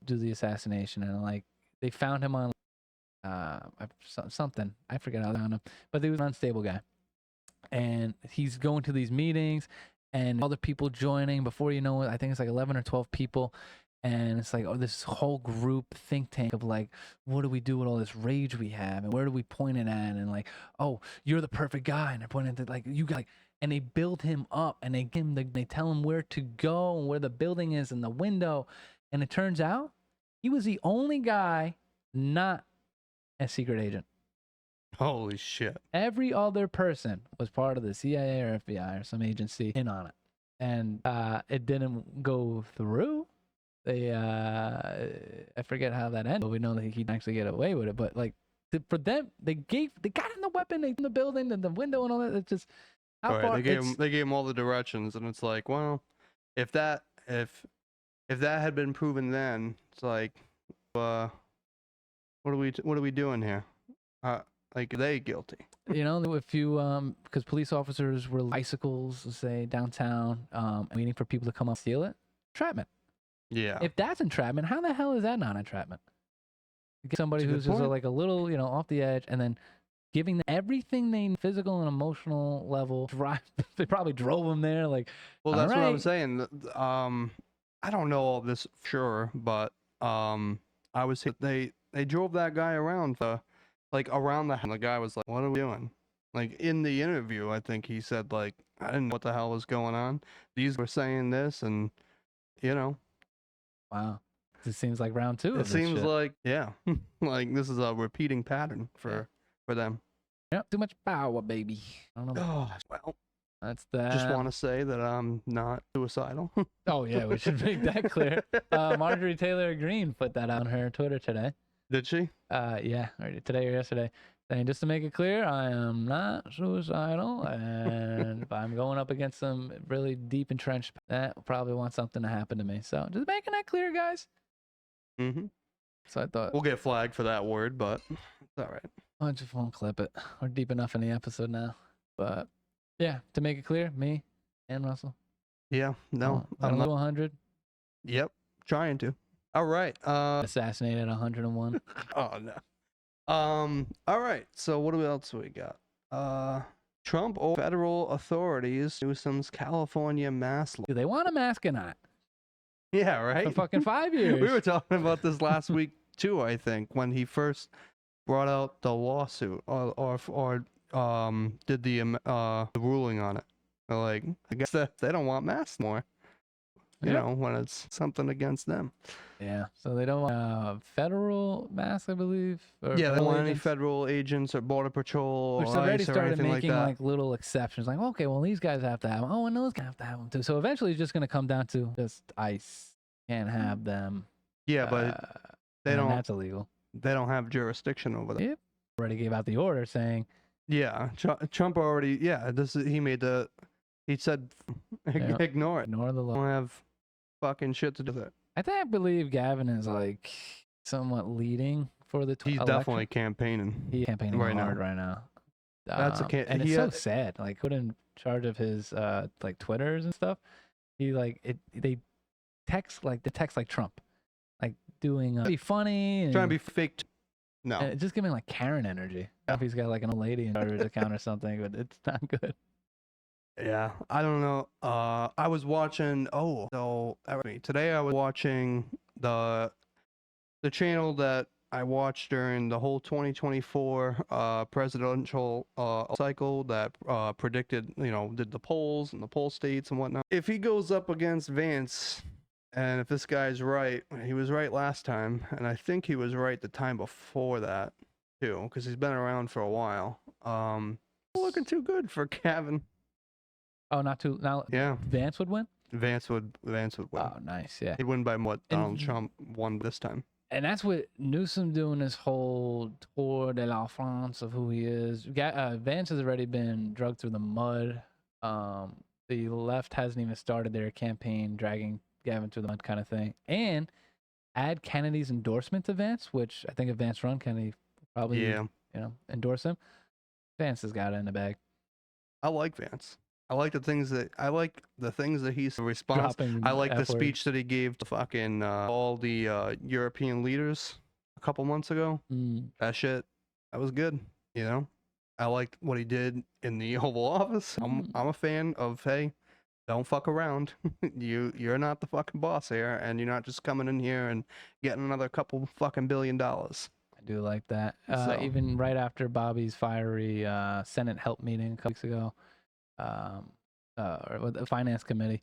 do the assassination, and like they found him on something. I forget how they found him, but he was an unstable guy, and he's going to these meetings and other people joining. Before you know it, I think it's like 11 or 12 people. And it's like, oh, this whole group think tank of like, what do we do with all this rage we have, and where do we point it at? And like, oh, you're the perfect guy, and they're pointing to like you got, and they build him up, and they give him they tell him where to go and where the building is and the window, and it turns out he was the only guy not a secret agent. Holy shit. Every other person was part of the CIA or FBI or some agency in on it, and it didn't go through. They I forget how that ended, but we know that he can actually get away with it. But like for them, they got him the weapon, they in the building, and the window and all that. It's just how Right, far they gave him all the directions, and it's like, well, if that had been proven then, it's like, what are we doing here? Like, are they guilty? you know, if you because police officers were bicycles, say downtown, waiting for people to come up and steal it, entrapment. Yeah. If that's entrapment, how the hell is that not entrapament? You get somebody That's a who's good just point. like a little, off the edge, and then giving them everything they need, physical and emotional level. They probably drove them there. Like, Well, that's what I right. was saying. I don't know all this for sure, but I was they drove that guy around like around the house. The guy was like, "What are we doing?" Like in the interview, I think he said like, "I didn't know what the hell was going on. These were saying this, and you know." Wow. It seems like round 2 It of this seems shit. like, yeah, like this is a repeating pattern for them. Yep. Too much power, baby. I don't know. Oh, well, That's that. just want to say that I'm not suicidal. Oh yeah, we should make that clear. Marjorie Taylor Greene put that on her Twitter today. Did she? Yeah, or today or yesterday. Saying, just to make it clear, I am not suicidal, and if I'm going up against some really deep entrenched, that probably want something to happen to me. So just making that clear, guys. Mm-hmm. So I thought We'll get flagged for that word, but it's all right. I just won't clip it. We're deep enough in the episode now. But yeah, to make it clear, me and Russell. Yeah, no, I'm I'm not. 100. Yep, trying to. All right. Assassinated 101. Oh no. All right. So what else we got? Trump or federal authorities Newsom's California mask law. Do they want a mask or not? Yeah, right. For fucking 5 years. We were talking about this last week too. I think when he first brought out the lawsuit or did the ruling on it. They're like, I guess that they don't want masks more. You know, when it's something against them. Yeah. So they don't want federal masks, I believe. Or Yeah, they don't want any agents, federal agents or border patrol which or they already ICE or started anything making like that. little exceptions. Like, okay, well, these guys have to have them. Oh, and those guys have to have them too. So eventually it's just going to come down to just ICE can't have them. Yeah, but they don't. That's illegal. They don't have jurisdiction over that. Yep. Already gave out the order saying. Yeah, Trump already. Yeah, he said, ignore it. Ignore the law. Don't have fucking shit to do with it. I believe Gavin is like somewhat leading for the He's election. definitely campaighning. He's campaigning right hard now. right now. That's and it's so sad. Like, put in charge of his like Twitters and stuff. He they text like Trump, like doing be funny and Trying to be fake. No. and it's just giving like Karen energy. I don't know if he's got like an old lady in charge of his account or something, but it's not good. Yeah, I don't know. I was watching. Today I was watching the channel that I watched during the whole 2024 presidential cycle that predicted, did the polls and the poll states and whatnot. If he goes up against Vance, and if this guy's right, he was right last time, and I think he was right the time before that too, because he's been around for a while. Looking too good for Gavin. Oh, not too now. Yeah, Vance would win. Vance would win. Oh, nice. Yeah. He'd win by what And- Donald Trump won this time. And that's what Newsom doing this whole tour de la France of who he is. Vance has already been dragged through the mud. The left hasn't even started their campaign, dragging Gavin through the mud kind of thing. And add Kennedy's endorsement to Vance, which I think if Vance run, Kennedy probably endorse him. Vance has got it in the bag. I like Vance. I like the things that he's response. Dropping I like the F-words. speech that he gave to fucking all the European leaders a couple months ago. That shit, that was good. I liked what he did in the Oval Office. I'm a fan of, hey, don't fuck around. You're not the fucking boss here, and you're not just coming in here and getting another couple fucking $1 billion. I do like that. So- Even right after Bobby's fiery Senate help meeting a couple weeks ago, or with the finance committee,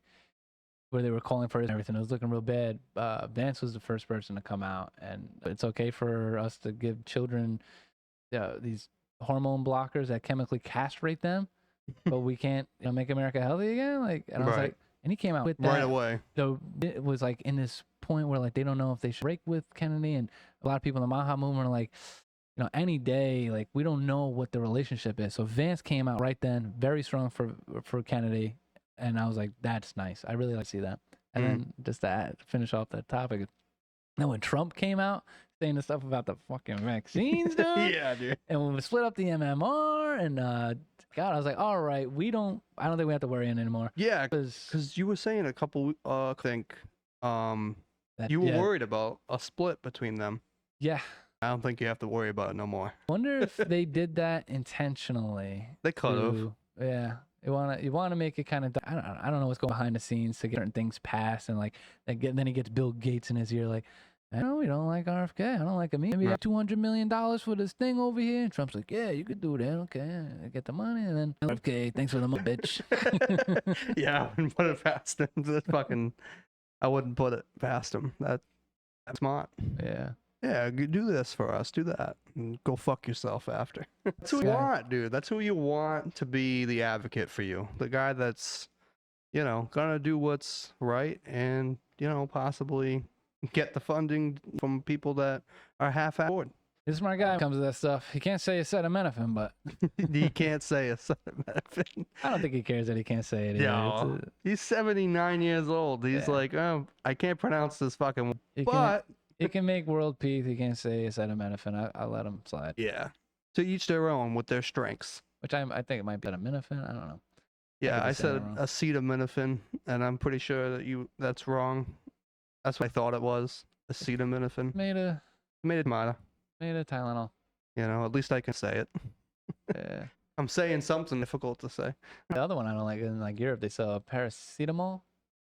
where they were calling for it and everything, it was looking real bad. Vance was the first person to come out, and it's okay for us to give children these hormone blockers that chemically castrate them, but we can't, make America healthy again. And I was Right. like, and he came out with that Right away. So it was like in this point where like they don't know if they should break with Kennedy, and a lot of people in the Maha movement are like, any day, like we don't know what the relationship is. So Vance came out right then, very strong for Kennedy, and I was like, that's nice. I really like to see that. And then just to finish off that topic, then when Trump came out saying the stuff about the fucking vaccines, dude, Yeah, dude. and when we split up the MMR, and God, I was like, all right, I don't think we have to worry anymore. Yeah, 'Cause because you were saying a couple, that- you were yeah, worried about a split between them. Yeah, I don't think you have to worry about it no more. Wonder if they did that intentionally. They could have. Yeah. You wanna make it kind of. I don't know what's going behind the scenes to get certain things passed, and like then he gets Bill Gates in his ear like, I know we don't like RFK. I don't like him. Maybe have $200 million for this thing over here. And Trump's like, yeah, you could do that. Okay, I get the money, and then RFK, thanks for the money, bitch. Yeah, I wouldn't put it past him. That's fucking. I wouldn't put it past him. That's smart. Yeah. Yeah, do this for us. Do that. And go fuck yourself after. That's who you Okay. want, dude. That's who you want to be the advocate for you. The guy that's, gonna do what's right and, possibly get the funding from people that are half-assed board. He's a smart guy when it comes to that stuff. He can't say acetaminophen, but He can't say a acetaminophen. I don't think he cares that he can't say it. Either. No, he's 79 years old. He's Yeah. like, oh, I can't pronounce this fucking. He But he can make world peace. He can't say acetaminophen. I'll let him slide. yeah, to each their own with their strengths. Which I think it might be acetaminophen. I don't know. Yeah, could be I saying said it wrong. acetaminophen, and I'm pretty sure that that's wrong. That's what I thought it was. Acetaminophen. Made a Tomato. Tylenol. At least I can say it. Yeah. I'm saying something difficult to say. The other one I don't like in like Europe, they sell paracetamol.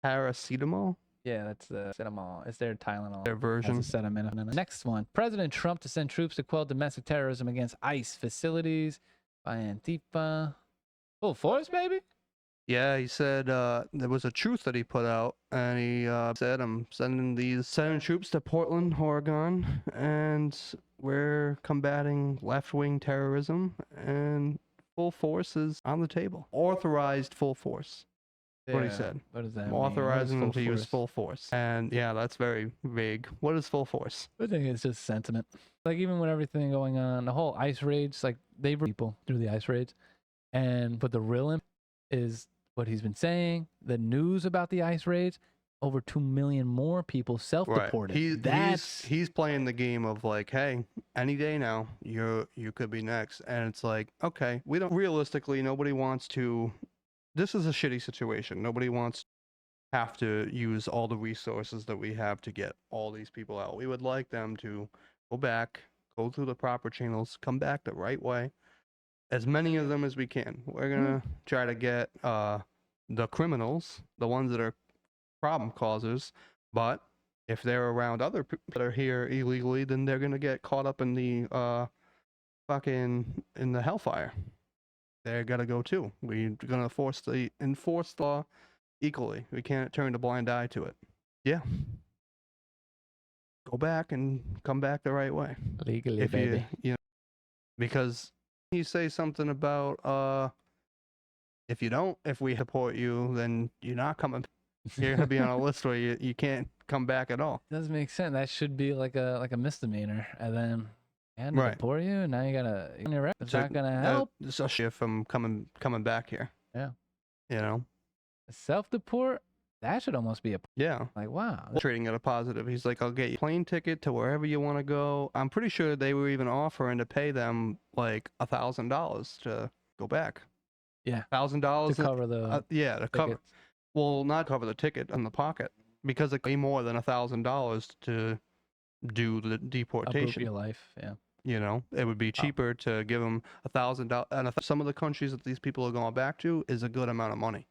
Paracetamol, Yeah, that's the acetamol. It's their Tylenol. their version. Has acetaminophen. Next one. President Trump to send troops to quell domestic terrorism against ICE facilities by Antifa. Full force, baby? Yeah, he said there was a truth that he put out, and he said, I'm sending troops to Portland, Oregon, and we're combating left-wing terrorism, and full force is on the table. Authorized full force. What he said. What does that I'm mean? What is authorizing them full to use force? full force. And yeah, that's very vague. What is full force? I think it's just sentiment. Like even with everything going on, the whole ICE raids, like they've people through the ICE raids, but the real impact is what he's been saying. The news about the ICE raids, over 2 million more people self-deported. He's playing the game of like, hey, any day now, you could be next. And it's like, okay, nobody wants to. This is a shitty situation. Nobody wants to have to use all the resources that we have to get all these people out. We would like them to go back, go through the proper channels, come back the right way. As many of them as we can. We're going to try to get the criminals, the ones that are problem causers, but if they're around other people that are here illegally, then they're going to get caught up in the in the hellfire. They're got to go too. We're going to enforce the law equally. We can't turn a blind eye to it. Yeah. Go back and come back the right way. Legally, If baby. because you say something about if we support you, then you're not coming. You're gonna be on a list where you can't come back at all. Does make sense. That should be like a misdemeanor, and then and Right. deport you. And now you gotta you're right. It's not gonna help. It's a shift from coming back here. Yeah. Self-deport. That should almost be a Yeah. like wow. Treating it a positive. He's like, I'll get you a plane ticket to wherever you want to go. I'm pretty sure they were even offering to pay them like $1,000 to go back. Yeah. $1,000 To cover the to cover. tickets. Well, not cover the ticket in the pocket because it's way more than $1,000 to do the uproot deportation. your life. Yeah. It would be cheaper to give them $1,000. And some of the countries that these people are going back to is a good amount of money.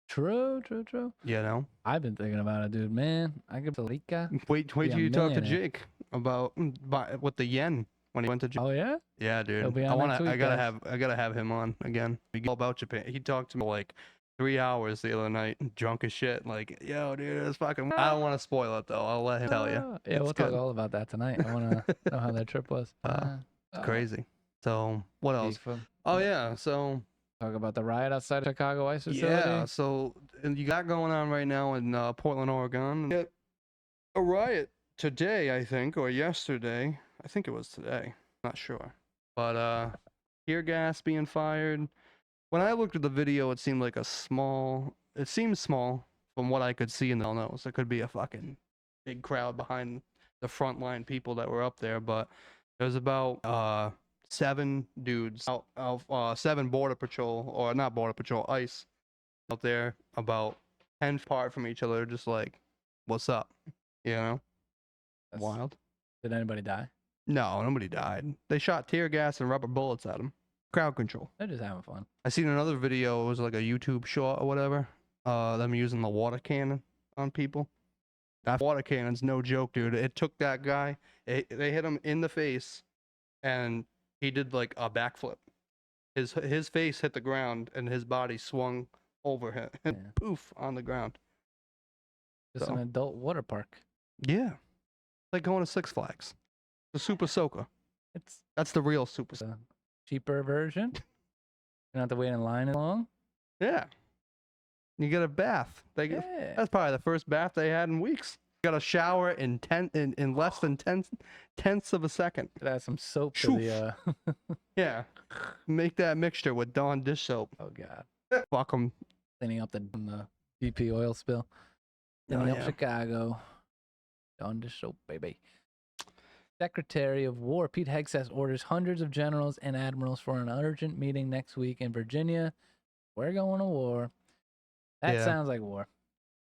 True. I've been thinking about it, dude. Man, I could Lika. Wait Be till a you talk to millionaire. Jake about with the yen when he went to Japan. Oh yeah. Yeah, dude. He'll be on next week, I guys. gotta have him on again. We go all about Japan. He talked to me like 3 hours the other night, drunk as shit. Like, yo, dude, it's fucking. I don't want to spoil it though. I'll let him tell you. Yeah, It's we'll good. talk all about that tonight. I want to know how that trip was. It's crazy. So what else? FIFA. Oh yeah. So Talk about the riot outside of Chicago ICE facility. yeah. So and you got going on right now in Portland, Oregon. Yeah, a riot today, I think, or yesterday. I think it was today. Not sure. But tear gas being fired. When I looked at the video, it seemed like it seemed small from what I could see in the nose. It could be a fucking big crowd behind the frontline people that were up there, but there's about 7 dudes out, 7 border patrol, or not border patrol, ICE out there about 10 apart from each other, just like, what's up? That's- Wild. Did anybody die? No, nobody died. They shot tear gas and rubber bullets at him. Crowd control. They're just having fun. I seen another video. It was like a YouTube short or whatever. Them using the water cannon on people. That water cannon's no joke, dude. It took that guy. They hit him in the face, and he did like a backflip. His face hit the ground, and his body swung over him, and poof on the ground. Just an adult water park. Yeah, like going to Six Flags. The Super Soaker. That's the real Super Soaker. Cheaper version. You don't have to wait in line as long. Yeah. You get a bath. That's probably the first bath they had in weeks. You got a shower in less than 10 tenths of a second. Could add some soap to the Yeah. Make that mixture with Dawn dish soap. Oh god. Fuck them. Cleaning up the BP oil spill. Cleaning up Chicago. Dawn dish soap, baby. Secretary of War Pete Hegseths orders hundreds of generals and admirals for an urgent meeting next week in Virginia. We're going to war. That sounds like war.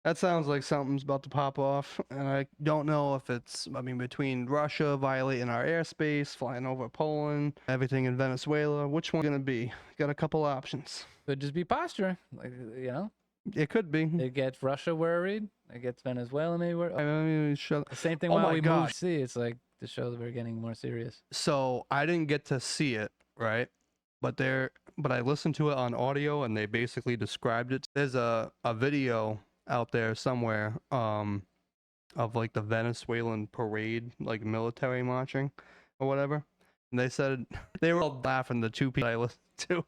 That sounds like something's about to pop off. And I don't know if it's, between Russia violating our airspace, flying over Poland, everything in Venezuela. Which one's going to be? Got a couple options. Could just be posturing. Like, It could be. It gets Russia worried. It gets Venezuela maybe worried. The same thing while we move to see. It's like the shows we're getting more serious. So I didn't get to see it, right? But I listened to it on audio, and they basically described it. There's a video out there somewhere of like the Venezuelan parade, like military marching or whatever. And they said they were all laughing. The two people I listened to,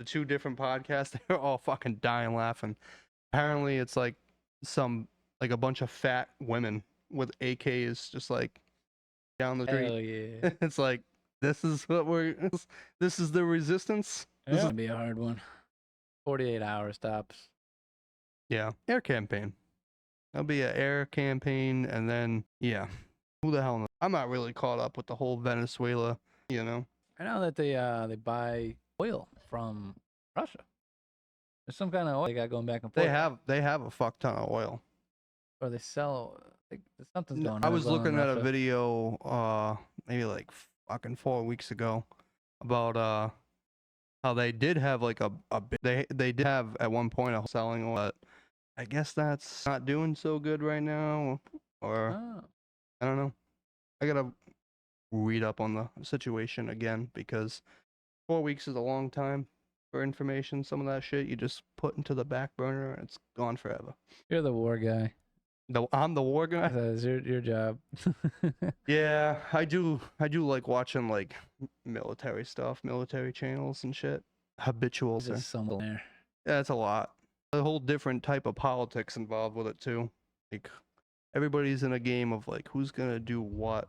the two different podcasts, they were all fucking dying laughing. Apparently, it's like a bunch of fat women with AKs just like down the street. Hell yeah. It's like, this is the resistance. This will be a hard one. 48 hours tops. Yeah, air campaign. That'll be an air campaign, and then who the hell knows? I'm not really caught up with the whole Venezuela. I know that they buy oil from Russia. There's some kind of oil they got going back and forth. They have a fuck ton of oil. Or they sell. Something's going on. I was looking at a video maybe like fucking 4 weeks ago about how they did have like they did have at one point a selling oil, but I guess that's not doing so good right now, or I don't know. I gotta read up on the situation again, because 4 weeks is a long time for information. Some of that shit you just put into the back burner and it's gone forever. You're the war guy. I'm the war guy. That's your job. Yeah, I do like watching like military stuff, military channels and shit. Habitual. There's someone there. Yeah, it's a lot. A whole different type of politics involved with it too. Like everybody's in a game of like who's gonna do what,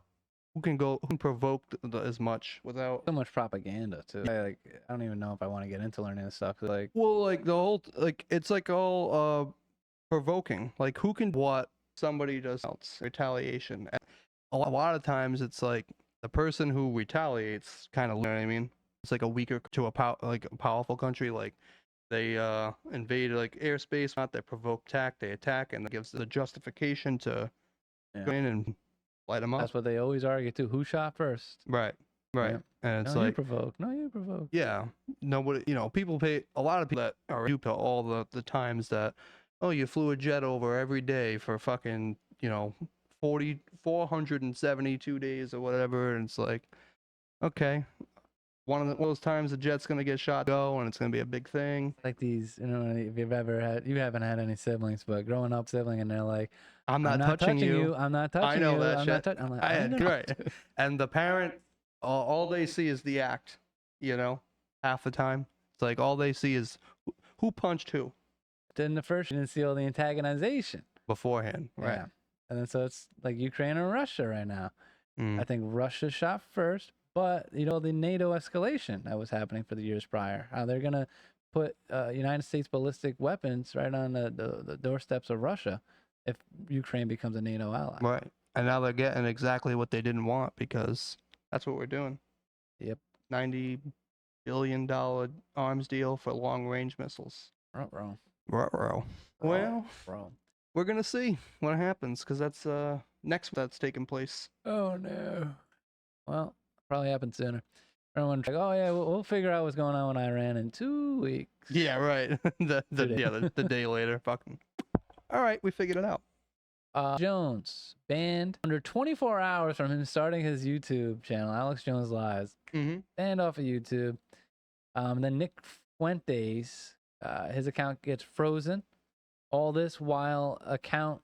who can provoke as much without so much propaganda too. I don't even know if I want to get into learning this stuff. Like, well, like the whole it's like all provoking. Like who can what somebody does else, retaliation. And a lot of times it's like the person who retaliates kind of, you know what I mean? It's like a weaker to a powerful country. Like they invade like airspace, not they provoke they attack, and that gives the justification to go in and light them up. That's what they always argue too. Who shot first? Right. Yeah. And it's no, like you provoke. No, you provoke. Yeah. Nobody, people pay a lot of people that are due to all the times that, oh, you flew a jet over every day for fucking, 472 days or whatever, and it's like, okay, one of those times the jet's gonna get shot and it's gonna be a big thing. Like these, if you haven't had any siblings, but growing up sibling, and they're like, I'm not touching you. I'm not touching you. I know that shit. I'm like, right. And the parent, all they see is the act, half the time. It's like all they see is who punched who. Then the first, you didn't see all the antagonization beforehand, right? Yeah. And then so it's like Ukraine and Russia right now. Mm. I think Russia shot first, but the NATO escalation that was happening for the years prior, how they're gonna put United States ballistic weapons right on the doorsteps of Russia if Ukraine becomes a NATO ally. Right. And now they're getting exactly what they didn't want, because that's what we're doing. Yep. $90 billion arms deal for long range missiles. Ruh-roh. Ruh-roh. Well, Bro. we're gonna see what happens, because that's next that's taking place. Oh no. Well, probably happened sooner. Everyone's like, oh yeah, we'll figure out what's going on with Iran in 2 weeks. Yeah, right. the days. day later, fucking. All right, we figured it out. Jones banned under 24 hours from him starting his YouTube channel, Alex Jones Lives. Mm-hmm. Banned off of YouTube. Then Nick Fuentes, his account gets frozen. All this while account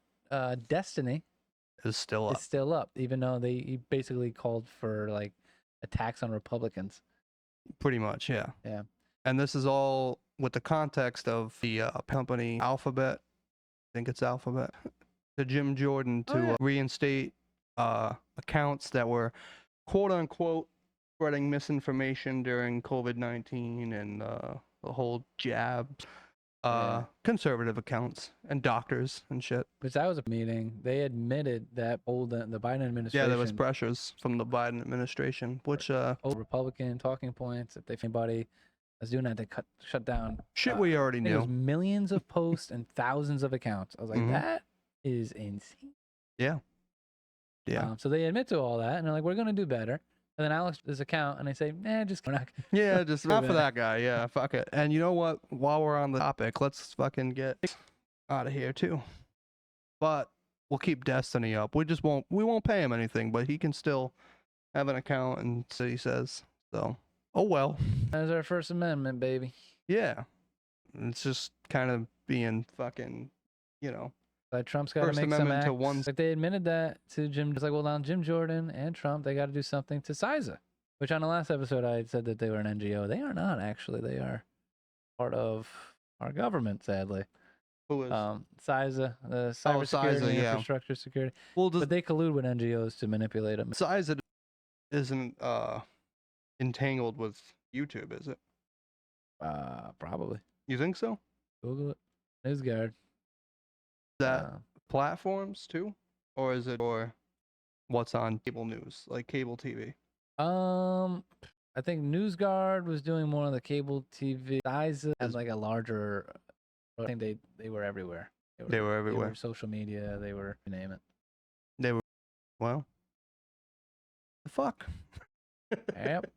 Destiny Is still up. is still up, even though he basically called for like attacks on Republicans. Pretty much, yeah. Yeah. And this is all with the context of the company Alphabet. I think it's Alphabet. To Jim Jordan to reinstate accounts that were quote unquote spreading misinformation during COVID-19 and the whole jab. Conservative accounts and doctors and shit. Which that was a meeting. They admitted that the Biden administration. Yeah, there was pressures from the Biden administration, which Republican talking points. If anybody was doing that, they shut down. Shit we already I think it was knew. millions of posts and thousands of accounts. I was like, that is insane. Yeah. Yeah. So they admit to all that, and they're like, we're gonna do better. And then Alex's account, and they say, just we're not. Yeah, just not for that guy. Yeah, fuck it. And you know what? While we're on the topic, let's fucking get out of here too. But we'll keep Destiny up. We won't pay him anything, but he can still have an account and so he says. So, oh well. That's our First Amendment, baby. Yeah. It's just kind of being fucking, Like Trump's got to First make some Amendment acts. to one. Like they admitted that to Jim. It's like, well, now Jim Jordan and Trump, they got to do something to CISA, which on the last episode I had said that they were an NGO. They are not actually. They are part of our government, sadly. Who is? CISA, the cybersecurity CISA, yeah. infrastructure security. Well, But they collude with NGOs to manipulate them. CISA isn't entangled with YouTube, is it? Probably. You think so? Google it. NewsGuard. That platforms too, or is it or what's on cable news, like cable TV? I think NewsGuard was doing more on the cable TV. CISA had like a larger. I think they were everywhere. They were everywhere. They were social media. They were, you name it. They were. Well, the fuck. Yep.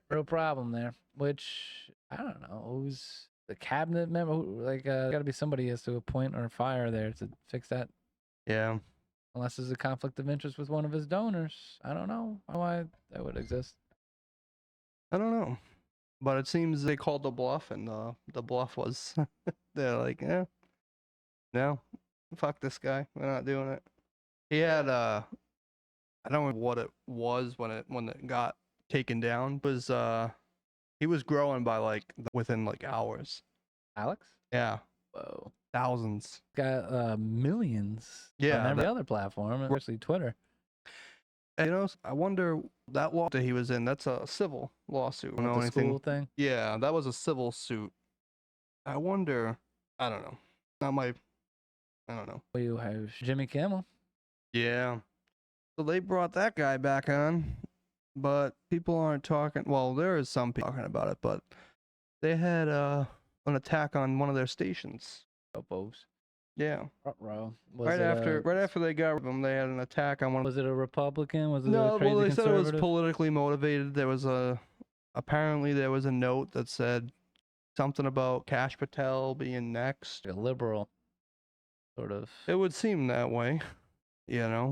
Real problem there. Which I don't know. Who's the cabinet member? Like, got to be somebody has to appoint or fire there to fix that. Yeah. Unless there's a conflict of interest with one of his donors. I don't know why that would exist. I don't know, but it seems they called the bluff, and the bluff was they're like, no, fuck this guy. We're not doing it. He had I don't know what it was when it got taken down. It was he was growing by like within like hours. Alex? Yeah. Whoa. Thousands. Got millions on every other platform, especially Twitter. And, I wonder that law that he was in. That's a civil lawsuit. With the school thing. Yeah, that was a civil suit. I wonder. I don't know. I don't know. You have Jimmy Kimmel. Yeah. So they brought that guy back on, but people aren't talking. Well, there is some people talking about it, but they had an attack on one of their stations. Opposed. Yeah. Right after they got rid of him, they had an attack on one. Was it a Republican? Was it No, a crazy well, they said it was conservative? politically motivated. There was apparently there was a note that said something about Kash Patel being next. A liberal, sort of. It would seem that way,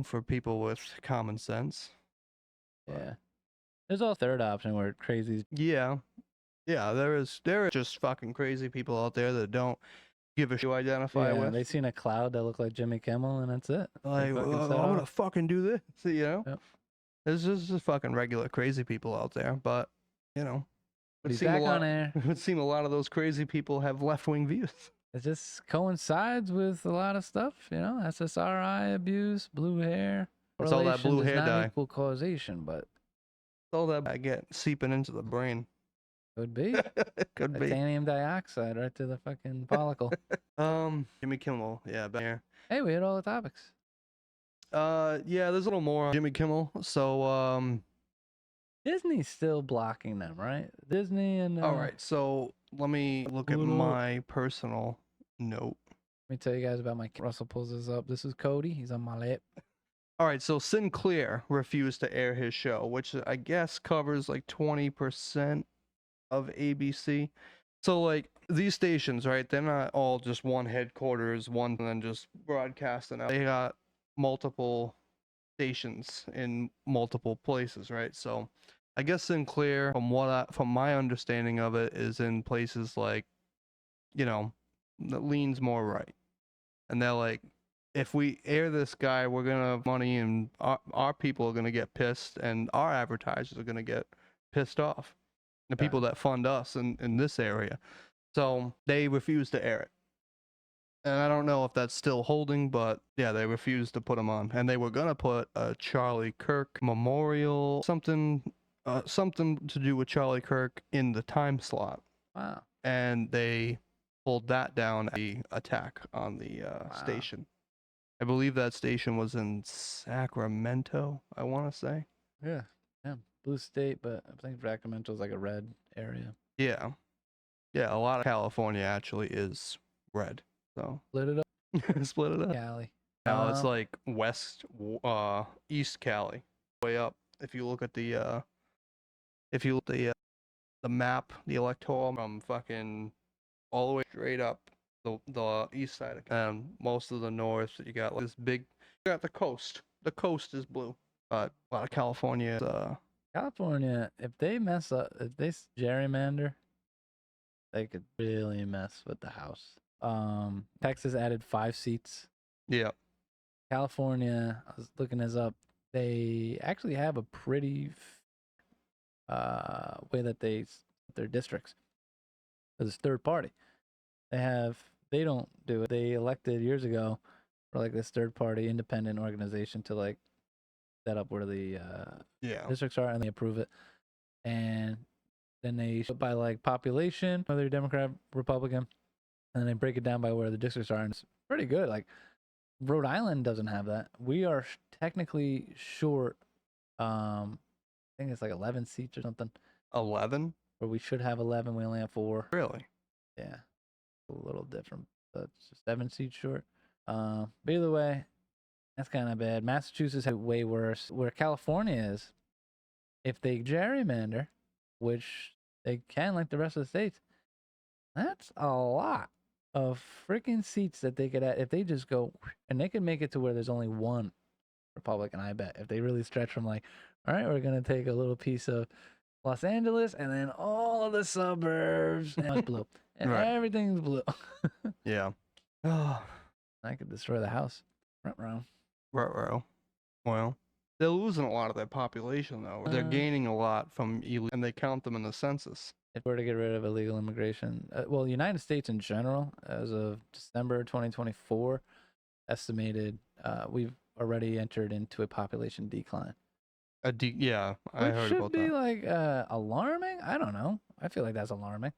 for people with common sense. Yeah. There's also a third option where crazy. Yeah. Yeah, there are just fucking crazy people out there that don't give a shit to identify with. They seen a cloud that looked like Jimmy Kimmel, and that's it. Like, They fucking I'm set gonna off. fucking do this, Yep. There's just fucking regular crazy people out there, but But he's back on air. It would seem a lot of those crazy people have left-wing views. It just coincides with a lot of stuff, SSRI abuse, blue hair. It's all that Correlation blue does hair not dye. equal causation, but All that I get seeping into the brain. could be. It could be. Titanium dioxide right to the fucking follicle. Jimmy Kimmel, yeah, back here. Hey, we hit all the topics. Yeah, there's a little more on Jimmy Kimmel. So, Disney's still blocking them, right? Disney and. all right. So let me look at Little- my personal note. Let me tell you guys about my. Russell pulls this up. This is Cody. He's on my lap. All right, so Sinclair refused to air his show, which I guess covers like 20% of ABC. So like these stations, right? They're not all just one headquarters, one and then just broadcasting out. They got multiple stations in multiple places, right? So I guess Sinclair, from my understanding of it, is in places like, that leans more right. And they're like, if we air this guy, we're gonna have money, and our people are gonna get pissed, and our advertisers are gonna get pissed off. The people that fund us in this area. So they refused to air it. And I don't know if that's still holding, but yeah, they refused to put him on. And they were gonna put a Charlie Kirk memorial, something to do with Charlie Kirk in the time slot. Wow. And they pulled that down, the attack on the station. I believe that station was in Sacramento, I want to say. Yeah. Blue state, but I think Sacramento's like a red area. Yeah. Yeah, a lot of California actually is red. So Split it up. split it up. Cali. Now it's like East Cali, way up. If you look at the map, the electoral from fucking all the way straight up the east side, and most of the north, you got like this big. You got the coast. The coast is blue, but a lot of California is California, if they mess up, if they gerrymander, they could really mess with the House. Texas added 5 seats. Yeah. California, I was looking this up. They actually have a pretty way that their districts. It's third party. They don't do it. They elected years ago for like this third party independent organization to like set up where the districts are, and they approve it. And then they show it by like population, whether you're Democrat, Republican, and then they break it down by where the districts are, and it's pretty good. Like Rhode Island doesn't have that. We are technically short. I think it's like 11 seats or something. 11? Or we should have 11. We only have 4. Really? Yeah, a little different. But it's 7 seats short. But either way, that's kind of bad. Massachusetts had way worse. Where California is, if they gerrymander, which they can like the rest of the states, that's a lot of freaking seats that they could add. If they just go, and they could make it to where there's only one Republican, I bet. If they really stretch from like, all right, we're going to take a little piece of Los Angeles and then all of the suburbs, and it's blue. And Right. everything's blue. Yeah. I could destroy the house. Ruh-roh. Well, they're losing a lot of their population, though. They're gaining a lot from and they count them in the census. If we're to get rid of illegal immigration, well, the United States in general, as of December 2024, estimated we've already entered into a population decline. Yeah, I heard should about be that. like alarming. I don't know. I feel like that's alarming.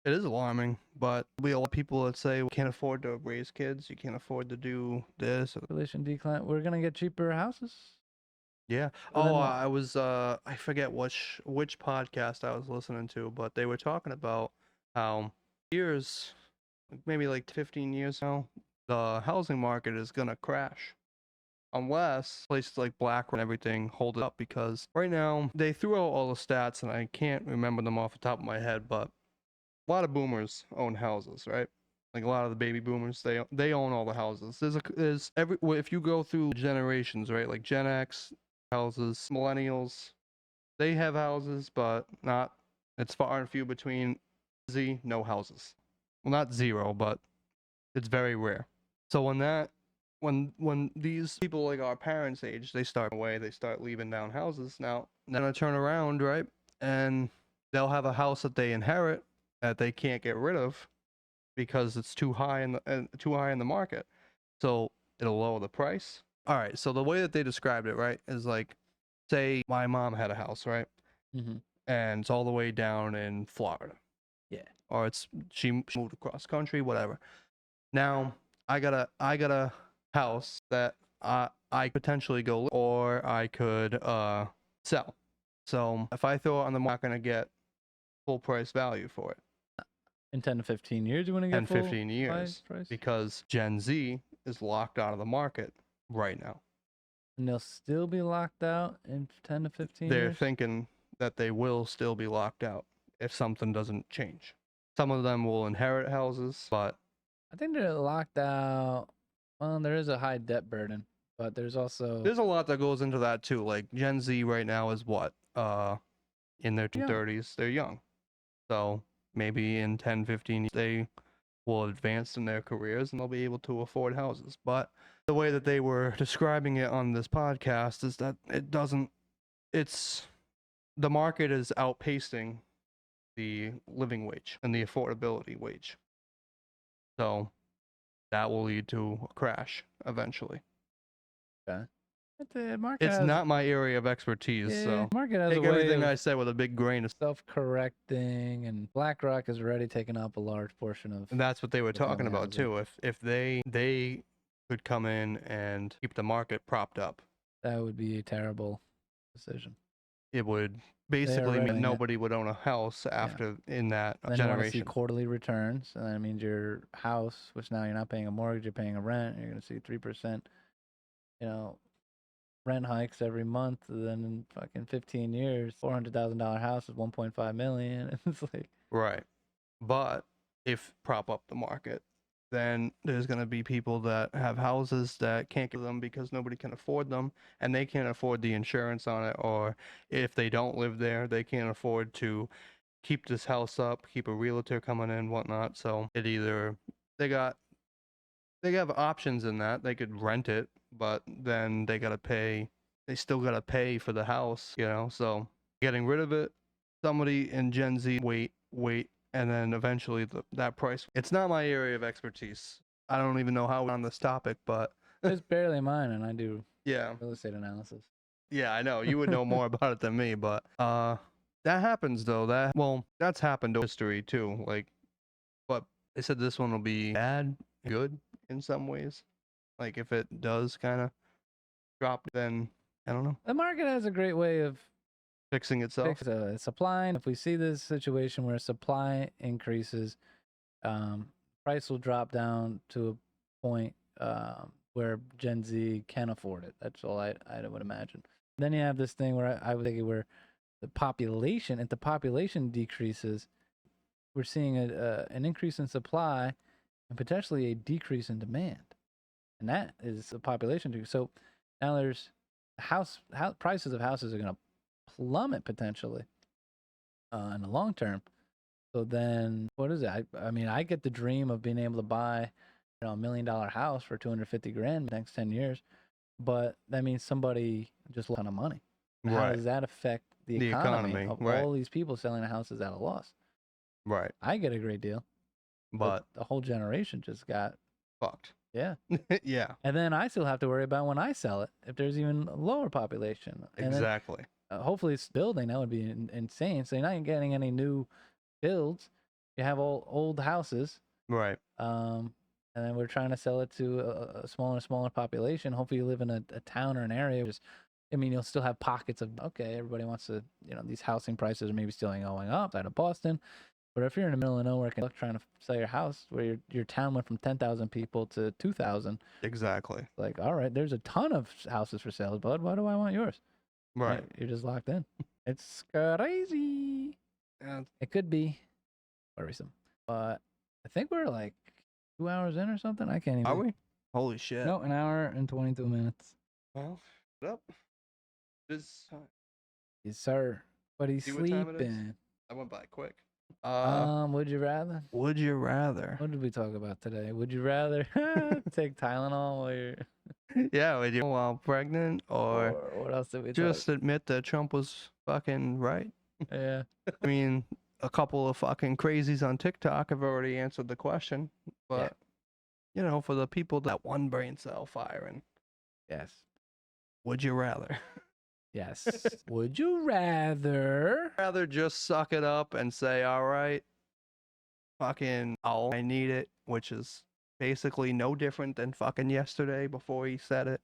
It is alarming, but we a lot of people that say we can't afford to raise kids, you can't afford to do this. Population decline. We're gonna get cheaper houses. Yeah. Well, then Oh, what? I was I forget which podcast I was listening to, but they were talking about how years, maybe like 15 years now, the housing market is gonna crash. Unless places like BlackRock and everything hold it up, because right now they threw out all the stats and I can't remember them off the top of my head, but a lot of boomers own houses, right? Like a lot of the baby boomers, they own all the houses. If you go through generations, right? Like Gen X houses, millennials, they have houses, but it's far and few between. Z, no houses. Well, not zero, but it's very rare. So when these people like our parents' age, they start leaving down houses. Now they're gonna turn around, right? And they'll have a house that they inherit that they can't get rid of because it's too high in the market. So it'll lower the price. All right. So the way that they described it, right, is like, say my mom had a house, right, and it's all the way down in Florida. Yeah. Or she moved across country, whatever. Now I got a house that I potentially go, or I could sell. So if I throw it on the market, I'm not gonna get full price value for it. In 10 to 15 years, you want to get 10, 15 years, price? because Gen Z is locked out of the market right now. And they'll still be locked out in 10 to 15 They're years? thinking that they will still be locked out if something doesn't change. Some of them will inherit houses, but I think they're locked out. Well, there is a high debt burden, but there's also there's a lot that goes into that too. Like Gen Z right now is what? In their Young. 30s. They're young. So maybe in 10, 15 years, they will advance in their careers and they'll be able to afford houses. But the way that they were describing it on this podcast is that the market is outpacing the living wage and the affordability wage. So that will lead to a crash eventually. the market It's has, not my area of expertise, yeah, so market has take a way everything of I said with a big grain of salt. self-correcting, and BlackRock has already taken up a large portion of. And that's what they were the family talking about housing. too. If they could come in and keep the market propped up, That would be a terrible decision. it would basically already- mean nobody would own a house after in that Then you want to see generation. quarterly returns, and that means your house, which now you're not paying a mortgage, you're paying a rent. You're going to see 3%, rent hikes every month. Then in fucking 15 years, $400,000 house is 1.5 million. It's like, Right. But if prop up the market, then there's going to be people that have houses that can't get them because nobody can afford them and they can't afford the insurance on it, or if they don't live there, they can't afford to keep this house up, keep a realtor coming in, whatnot. So it either they have options in that they could rent it, but then they still got to pay for the house, so getting rid of it, somebody in Gen Z wait, and then eventually that price. It's not my area of expertise. I don't even know how we're on this topic, but it's barely mine, and I do yeah, real estate analysis. I know you would know more about it than me, but that happens though. That's happened in history too. Like, but they said this one will be bad, good in some ways. Like if it does kind of drop, then I don't know, The market has a great way of fixing itself. fix supply. If we see this situation where supply increases, price will drop down to a point where Gen Z can afford it. That's all I would imagine. Then you have this thing where I would think where if the population decreases, we're seeing an increase in supply and potentially a decrease in demand, and that is the population decrease. So now there's prices of houses are going to plummet potentially in the long term. So then what is it? I mean, I get the dream of being able to buy $1 million house for $250,000 in the next 10 years, but that means somebody just lost a ton of money. How Right. does that affect the The economy economy, of right. all these people selling the houses at a loss? Right. I get a great deal, But the whole generation just got, fucked. yeah. Yeah. And then I still have to worry about when I sell it, if there's even a lower population. And then, Exactly. hopefully it's building. That would be insane. So you're not getting any new builds. You have old houses. Right. And then we're trying to sell it to a smaller and smaller population. Hopefully you live in a town or an area. You'll still have pockets of, okay, everybody wants to, these housing prices are maybe still going up outside of Boston. But if you're in the middle of nowhere, trying to sell your house, where your town went from 10,000 people to 2,000, Exactly. like, all right, there's a ton of houses for sale, bud. Why do I want yours? Right. You're just locked in. It's crazy. Yeah. It could be worrisome, but I think we're like 2 hours in or something. I can't even. Are we? Holy shit. No, 1 hour and 22 minutes. Well, shut up. This Yes, sir. But he's See what time it is? sleeping. I went by quick. Would you rather? Would you rather? What did we talk about today? Would you rather take Tylenol while you're Yeah, would you while pregnant, or what else did we just admit that Trump was fucking right? Yeah. I mean, a couple of fucking crazies on TikTok have already answered the question, but for the people that one brain cell firing, Yes. would you rather? Yes. Would you rather? Rather just suck it up and say, all right, fucking, I need it, which is basically no different than fucking yesterday before he said it.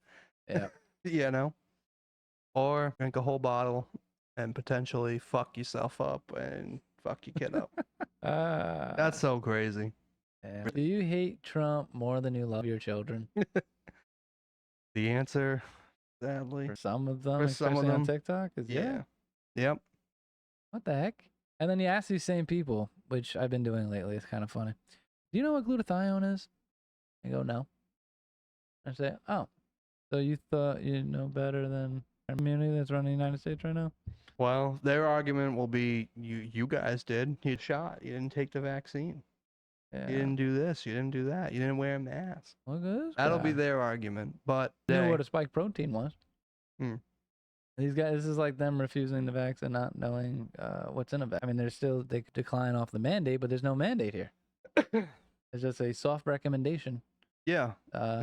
Yeah. Or drink a whole bottle and potentially fuck yourself up and fuck your kid up. That's so crazy. Yeah. Do you hate Trump more than you love your children? The answer Sadly. For some of them, For some of especially on them, TikTok. Yeah. Yep. What the heck? And then you ask these same people, which I've been doing lately. It's kind of funny. Do you know what glutathione is? I go, no. I say, oh, so you thought you know better than our community that's running the United States right now? Well, their argument will be, you guys did. You shot. You didn't take the vaccine. Yeah. You didn't do this. You didn't do that. You didn't wear a mask. Look at this That'll be guy. their argument. But You know what a spike protein was. Hmm. These guys, this is like them refusing the vax and not knowing what's in a vax. I mean, they could decline off the mandate, but there's no mandate here. It's just a soft recommendation. Yeah.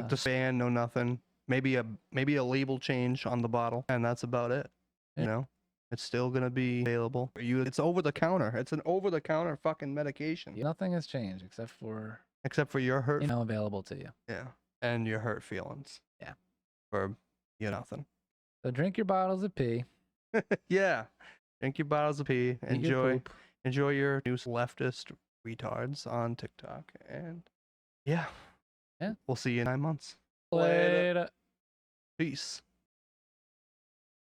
Just ban, no nothing. Maybe a label change on the bottle, and that's about it. Yeah. You know, it's still gonna be available for you. It's over the counter. It's an over the counter fucking medication. Nothing has changed except for Your hurt. available to you. Yeah, and your hurt feelings. Yeah. For nothing. So drink your bottles of pee. Yeah. Drink your bottles of pee. Eat your poop. Enjoy your new leftist retards on TikTok. And yeah. Yeah. We'll see you in 9 months. Later. Peace.